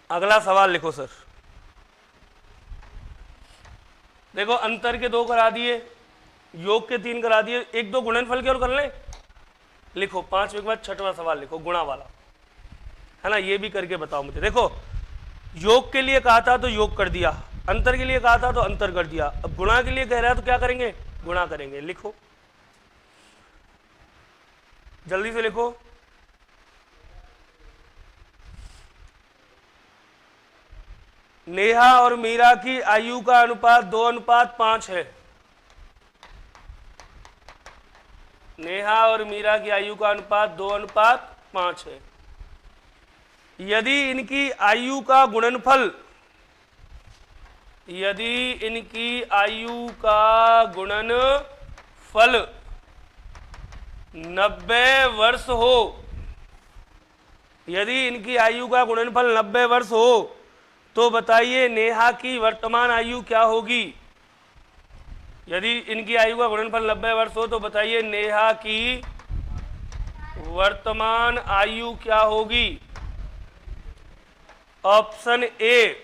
अगला सवाल। लिखो सर। देखो अंतर के 2 करा दिए, योग के 3 करा दिए, 1-2 गुणनफल के और कर ले। लिखो 5वें के बाद 6वां सवाल लिखो, गुणा वाला, है ना। ये भी करके बताओ मुझे। देखो योग के लिए कहा था तो योग कर दिया, अंतर के लिए कहा था तो अंतर कर दिया, अब गुणा के लिए कह रहा है तो क्या करेंगे? गुणा करेंगे। लिखो जल्दी से लिखो। नेहा और मीरा की आयु का अनुपात 2:5 है। नेहा और मीरा की आयु का अनुपात 2:5 है। यदि इनकी आयु का गुणनफल, यदि इनकी आयु का गुणनफल 90 वर्ष हो, यदि इनकी आयु का गुणनफल 90 वर्ष हो तो बताइए नेहा की वर्तमान आयु क्या होगी। यदि इनकी आयु का गुणनफल 90 वर्ष हो तो बताइए नेहा की वर्तमान आयु क्या होगी। ऑप्शन ए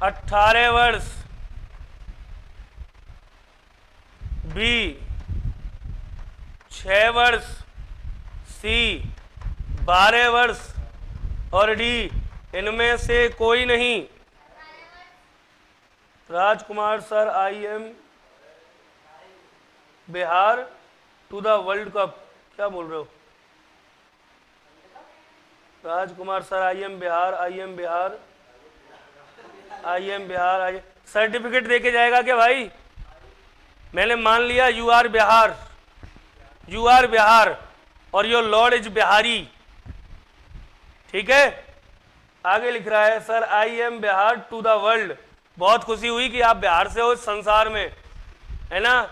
18 वर्ष, बी 6 वर्ष, सी 12 वर्ष और डी इनमें से कोई नहीं। Rajkumar sir, I am Bihar to the world cup, क्या बोल रहे हो Rajkumar sir? I am Bihar, I am Bihar, I am Bihar, I certificate देके जाएगा क्या भाई? मैंने मान लिया you are Bihar, you are Bihar और योर लॉर्ड इज बिहारी, ठीक है। आगे लिख रहा है sir I am Bihar to the world. बहुत खुशी हुई कि आप बिहार से हो इस संसार में, है ना,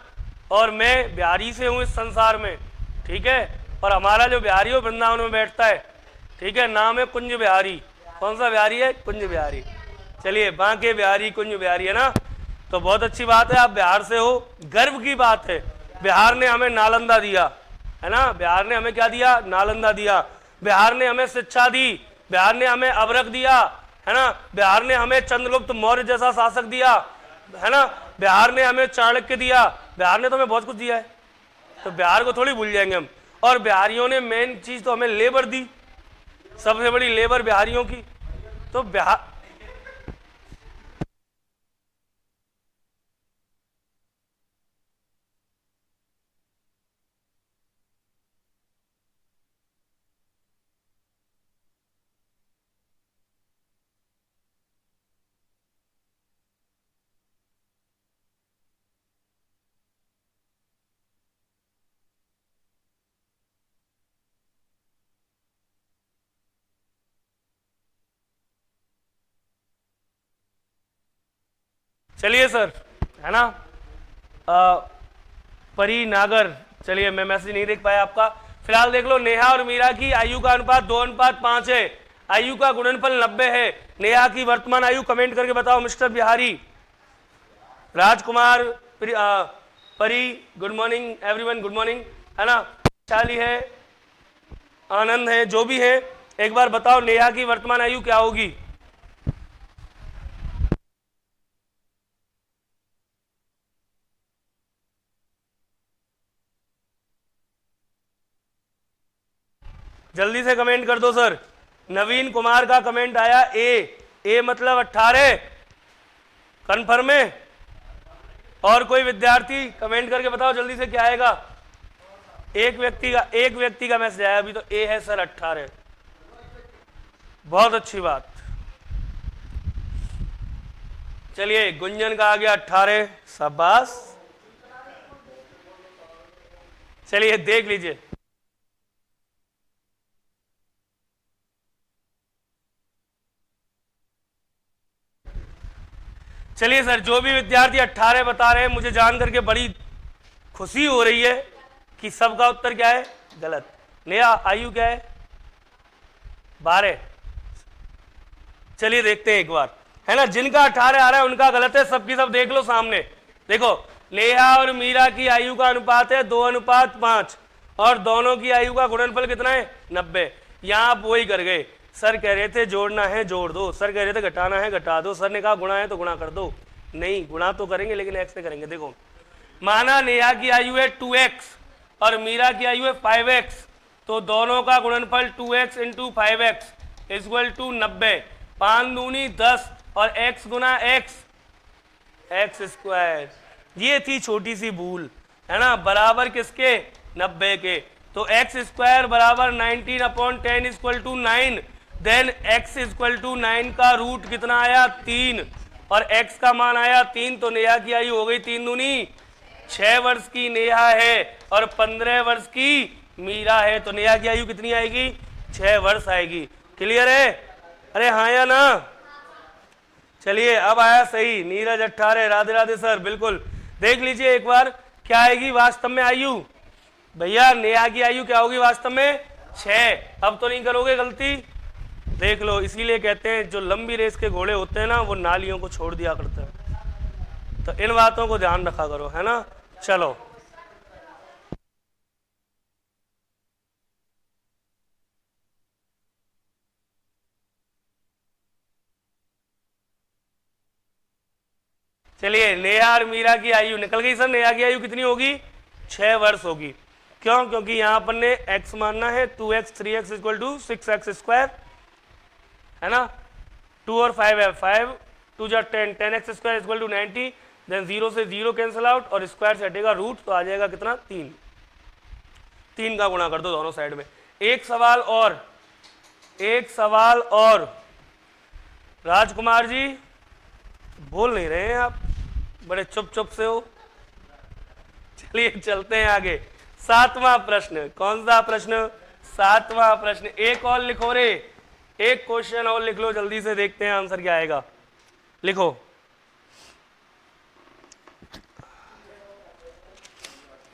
और मैं बिहारी से हूँ इस संसार में, ठीक है। और हमारा जो बिहारी हो वृंदावन में बैठता है, ठीक है, नाम है कुंज बिहारी। कौन सा बिहारी है? कुंज बिहारी। चलिए, बांके बिहारी, कुंज बिहारी, है ना। तो बहुत अच्छी बात है, आप बिहार से हो, गर्व की बात है। बिहार ने हमें नालंदा दिया, है ना, बिहार ने हमें क्या दिया? नालंदा दिया। बिहार ने हमें शिक्षा दी, बिहार ने हमें अभ्रक दिया, है ना, बिहार ने हमें चंद्रगुप्त मौर्य जैसा शासक दिया, है ना, बिहार ने हमें चाणक्य दिया, बिहार ने तो हमें बहुत कुछ दिया है। तो बिहार को थोड़ी भूल जाएंगे हम। और बिहारियों ने मेन चीज तो हमें लेबर दी, सबसे बड़ी लेबर बिहारियों की। तो बिहार, चलिए सर, है ना, परी नागर, चलिए मैं मैसेज नहीं देख पाया आपका। फिलहाल देख लो, नेहा और मीरा की आयु का अनुपात 2:5 है, आयु का गुणनफल 90 है। नेहा की वर्तमान आयु कमेंट करके बताओ मिस्टर बिहारी। राजकुमार, परी, good morning everyone, good morning, है ना, शाली है, आनंद है, जो भी है, एक बार बताओ नेहा की वर्तमान आयु क्या होगी। जल्दी से कमेंट कर दो सर। नवीन कुमार का कमेंट आया ए मतलब 18, कन्फर्म है। और कोई विद्यार्थी कमेंट करके बताओ जल्दी से क्या आएगा। एक व्यक्ति का मैसेज आया अभी, तो ए है सर 18। बहुत अच्छी बात। चलिए, गुंजन का आ गया 18, शाबाश। चलिए देख लीजिए, चलिए सर, जो भी विद्यार्थी 18 बता रहे हैं, मुझे जान करके बड़ी खुशी हो रही है कि सबका उत्तर क्या है? गलत। नया आयु क्या है? 12। चलिए देखते हैं एक बार, है ना, जिनका 18 आ रहा है उनका गलत है, सबकी सब देख लो सामने। देखो, नेहा और मीरा की आयु का अनुपात है 2:5 और दोनों की आयु का गुणनफल कितना है? 90। यहां आप वही कर गए। सर कह रहे थे जोड़ना है जोड़ दो, सर कह रहे थे घटाना है घटा दो, सर ने कहा गुणा है तो गुणा कर दो। नहीं, गुणा तो करेंगे लेकिन एक्स से करेंगे। देखो, माना नेहा की आयु है 2x और मीरा की आयु है 5x, तो दोनों का गुणनफल 2x × 5x = 90। 5 दूनी 10 और x गुना x²। ये थी छोटी सी भूल, है ना, बराबर किसके? 90 के। तो x² = 19/10 = 9। Then x equal to 9 का रूट कितना आया 3 और x का मान आया 3, तो नेहा की आयु हो गई 3 दूनी 6 वर्ष की नेहा है और 15 वर्ष की मीरा है, तो नेहा की आयु कितनी आएगी 6 वर्ष आएगी। क्लियर है? अरे हाँ या ना? चलिए अब आया सही, नीरज 18। राधे राधे सर, बिल्कुल देख लीजिए एक बार क्या आएगी वास्तव में आयु। भैया नेहा की आयु क्या होगी वास्तव में 6। अब तो नहीं करोगे गलती, देख लो। इसीलिए कहते हैं जो लंबी रेस के घोड़े होते हैं ना वो नालियों को छोड़ दिया करते हैं, तो इन बातों को ध्यान रखा करो, है ना। चलो चलिए, नेहा और मीरा की आयु निकल गई सर। नेहा की आयु कितनी होगी 6 वर्ष होगी। क्यों? क्योंकि यहां पर ने x मानना है 2x 3x equal to 6x square, है ना। 2 और 5 है, 5 2 जा 10, 10x square equal to 90। Then 0 से 0 कैंसिल आउट और स्क्वायर से हटेगा रूट, तो आ जाएगा कितना 3। 3 का गुणा कर दो दोनों साइड में। एक सवाल और राजकुमार जी, बोल नहीं रहे हैं आप, बड़े चुप से हो। चलिए चलते हैं आगे। 7वां प्रश्न, कौन सा प्रश्न 7वां प्रश्न। एक और लिखो रे, एक क्वेश्चन और लिख लो, जल्दी से देखते हैं आंसर क्या आएगा। लिखो,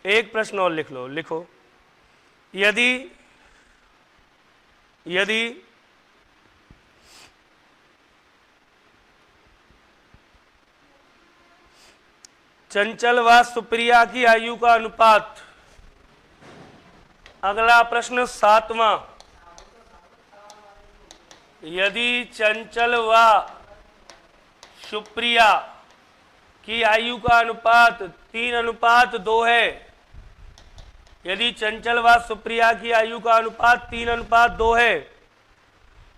एक प्रश्न और लिख लो। लिखो, यदि चंचल व सुप्रिया की आयु का अनुपात। अगला प्रश्न 7वां, यदि चंचल व सुप्रिया की आयु का अनुपात 3:2 है। यदि चंचल व सुप्रिया की आयु का अनुपात 3:2 है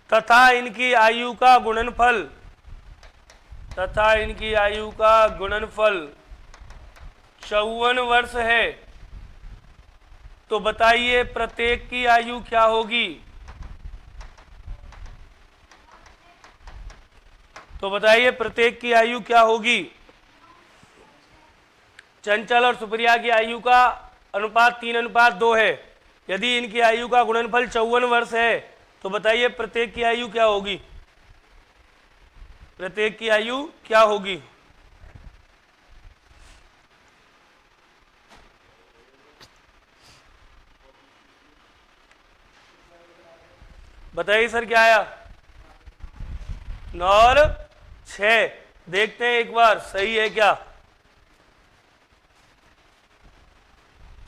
तथा इनकी आयु का गुणनफल 54 वर्ष है, तो बताइए प्रत्येक की आयु क्या होगी। चंचल और सुप्रिया की आयु का अनुपात 3:2 है। यदि इनकी आयु का गुणनफल 54 वर्ष है तो बताइए प्रत्येक की आयु क्या होगी। बताइए सर क्या आया 9 और 6। देखते हैं एक बार सही है क्या।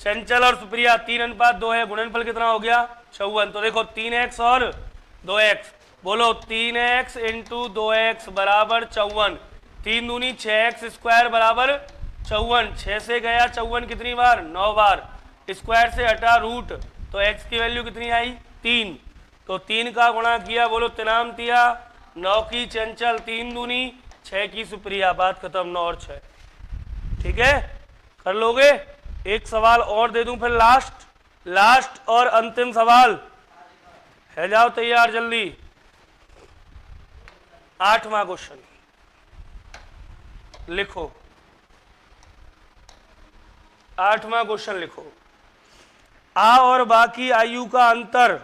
चंचल और सुप्रिया 3:2 है, गुणनफल कितना हो गया 54। तो देखो 3x और 2x, बोलो 3x इंटू 2x बराबर 54। 3 दूनी 6x स्क्वायर बराबर 54। 6 से गया 54 कितनी बार 9 बार, स्क्वायर से हटा रूट, तो x की वैल्यू कितनी आई 3। तो 3 का गुणा किया, बोलो तिनाम तिया 9 की चंचल, 3 दूनी 6 की सुप्रिया, बात खत्म। 9 और 6, ठीक है, कर लोगे। एक सवाल और दे दूं फिर लास्ट और अंतिम सवाल है, जाओ तैयार जल्दी। 8वां क्वेश्चन लिखो, 8वां क्वेश्चन लिखो। आ और बाकी आयु का अंतर,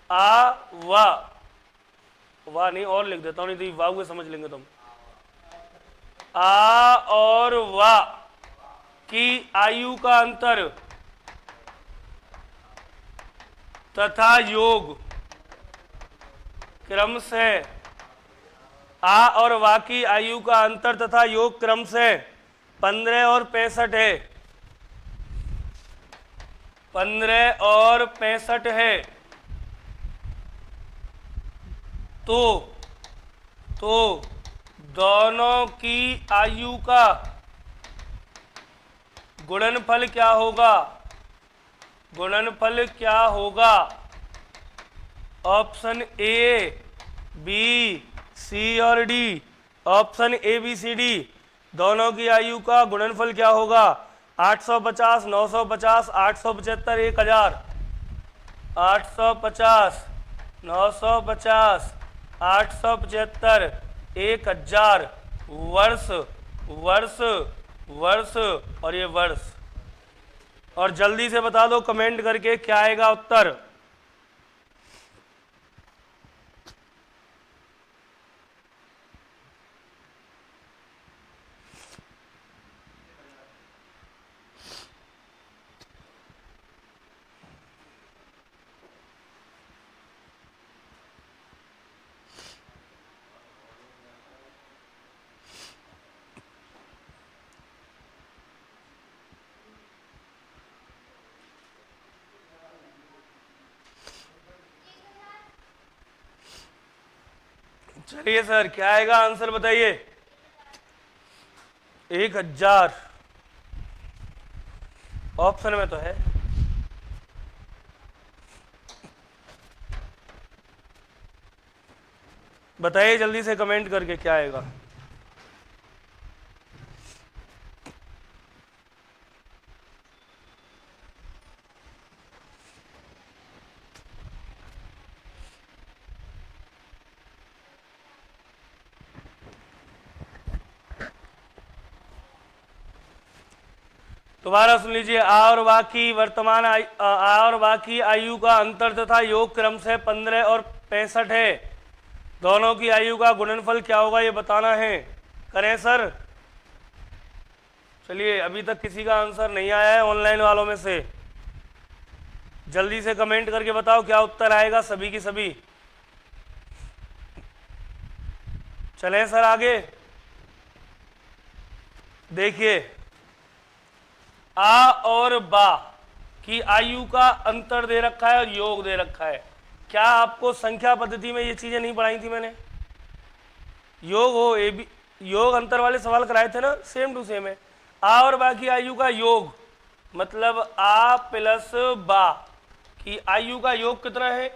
आ वाह नहीं और लिख देता हूं, नहीं तो वाह समझ लेंगे तुम। आ और वा की आयु का अंतर तथा योग क्रम से, आ और वा की आयु का अंतर तथा योग क्रम से 15 और 65 है। 15 और 65 है। तो दोनों की आयु का गुणनफल क्या होगा। ऑप्शन ए, बी, सी और D. Option A, B, C, D, दोनों की आयु का गुणनफल क्या होगा। 850, 950, 875, 1000। 850, 950, 875, 1000, वर्ष वर्ष वर्ष और ये वर्ष। और जल्दी से बता दो कमेंट करके क्या आएगा उत्तर। चलिए सर, क्या आएगा आंसर बताइए। 1000 ऑप्शन में तो है। बताइए जल्दी से कमेंट करके क्या आएगा। दोबारा सुन लीजिए। आ और वा की वर्तमान आ और वा की आयु का अंतर तथा योग क्रम से 15 और 65 है। दोनों की आयु का गुणनफल क्या होगा ये बताना है। करें सर। चलिए, अभी तक किसी का आंसर नहीं आया है ऑनलाइन वालों में से। जल्दी से कमेंट करके बताओ क्या उत्तर आएगा सभी की सभी। चलें सर आगे। देखिए, आ और बा की आयु का अंतर दे रखा है और योग दे रखा है। क्या आपको संख्या पद्धति में ये चीजें नहीं पढ़ाई थी मैंने। योग हो ए बी, योग अंतर वाले सवाल कराए थे ना, सेम टू सेम है। आ और बा की आयु का योग मतलब आ प्लस बा की आयु का योग कितना है।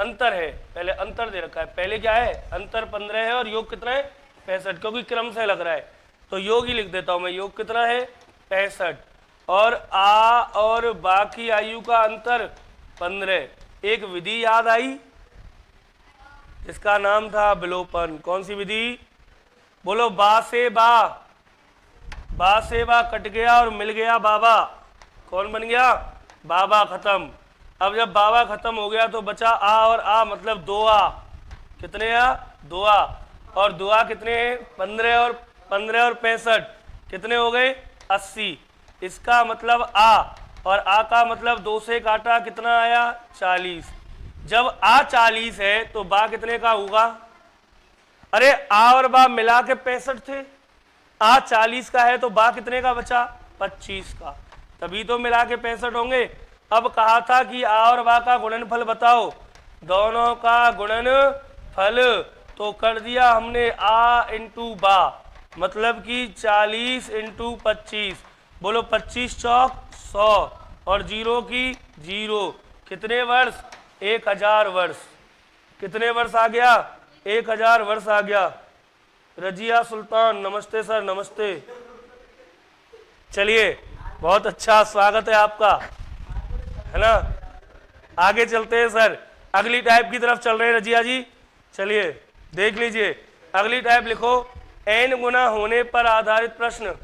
अंतर है, पहले अंतर दे रखा है। पहले क्या है, अंतर 15 है और योग कितना है 65, क्योंकि क्रम से लग रहा है तो योग ही लिख देता हूं मैं। योग कितना है 65 और आ और बा की आयु का अंतर 15। एक विधि याद आई जिसका नाम था विलोपन। कौन सी विधि बोलो। बा से बा कट गया और मिल गया बाबा। कौन बन गया, बाबा खत्म। अब जब बाबा खत्म हो गया तो बचा आ और आ मतलब 2 आ। कितने आ, 2 आ। और 2 आ कितने हैं 15 और 65 कितने हो गए 80। इसका मतलब आ और आ का मतलब 2 से काटा कितना आया 40। जब आ 40 है तो बा कितने का होगा। अरे आ और बा मिला के 65 थे। आ 40 का है तो बा कितने का बचा 25 का, तभी तो मिला के 65 होंगे। अब कहा था कि आ और बा का गुणनफल बताओ, दोनों का गुणनफल, तो कर दिया हमने आ इंटू बा मतलब कि 40 इंटू 25। बोलो 25 चौक 100 और 0 की 0। कितने वर्ष 1000 वर्ष। कितने वर्ष आ गया 1000 वर्ष आ गया। रजिया सुल्तान नमस्ते सर, नमस्ते। चलिए, बहुत अच्छा स्वागत है आपका, है ना। आगे चलते हैं सर, अगली टाइप की तरफ चल रहे हैं रजिया जी। चलिए देख लीजिए, अगली टाइप लिखो, n गुना होने पर आधारित प्रश्न।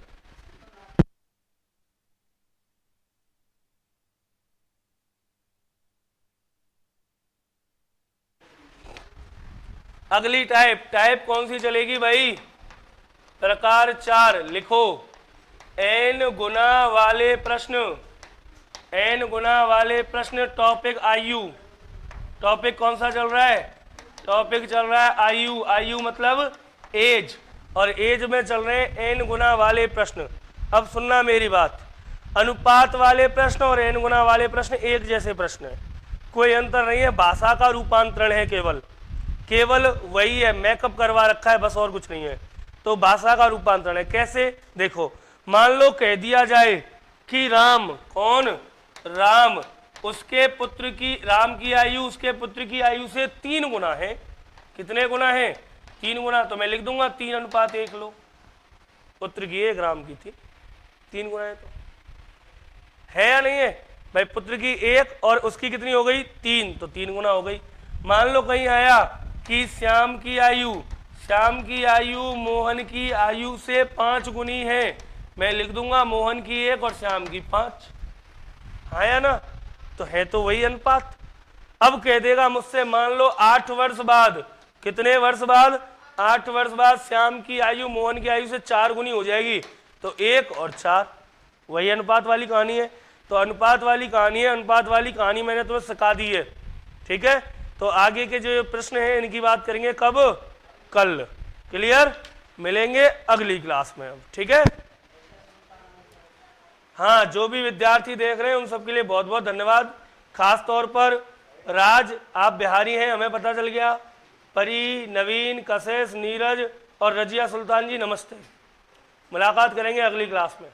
अगली टाइप कौन सी चलेगी भाई, प्रकार 4 लिखो, n गुना वाले प्रश्न। n गुना वाले प्रश्न टॉपिक आयु। टॉपिक कौन सा चल रहा है, टॉपिक चल रहा है आयु। आयु मतलब एज, और एज में चल रहे हैं n गुना वाले प्रश्न। अब सुनना मेरी बात, अनुपात वाले प्रश्न और n गुना वाले प्रश्न एक जैसे प्रश्न है, कोई अंतर नहीं है। भाषा का रूपांतरण है, केवल वही है, मेकअप करवा रखा है बस, और कुछ नहीं है। तो भाषा का रूपांतरण है। कैसे देखो, मान लो कह दिया जाए कि राम, कौन राम, उसके पुत्र की, राम की आयु उसके पुत्र की आयु से 3 गुना है। कितने गुना है 3 गुना। तो मैं लिख दूंगा 3:1 लो, पुत्र की 1 राम की थी, 3 गुना है तो है या नहीं है। भाई पुत्र की 1 और उसकी कितनी हो गई 3, तो 3 गुना हो गई। मान लो कहीं आया कि श्याम की आयु मोहन की आयु से 5 गुनी है, मैं लिख दूंगा मोहन की 1 और श्याम की 5। आया ना, तो है तो वही अनुपात। अब कह देगा मुझसे मान लो 8 वर्ष बाद, कितने वर्ष बाद 8 वर्ष बाद श्याम की आयु मोहन की आयु से 4 गुनी हो जाएगी, तो 1 और 4, वही अनुपात वाली कहानी है। तो अनुपात वाली कहानी है, अनुपात वाली कहानी मैंने तुम्हें सिखा दी है, ठीक है। तो आगे के जो प्रश्न हैं इनकी बात करेंगे कब, कल। क्लियर, मिलेंगे अगली क्लास में अब, ठीक है। हाँ, जो भी विद्यार्थी देख रहे हैं उन सबके लिए बहुत बहुत धन्यवाद। खास तौर पर राज, आप बिहारी हैं हमें पता चल गया। परी, नवीन, कशिश, नीरज और रजिया सुल्तान जी नमस्ते। मुलाकात करेंगे अगली क्लास में।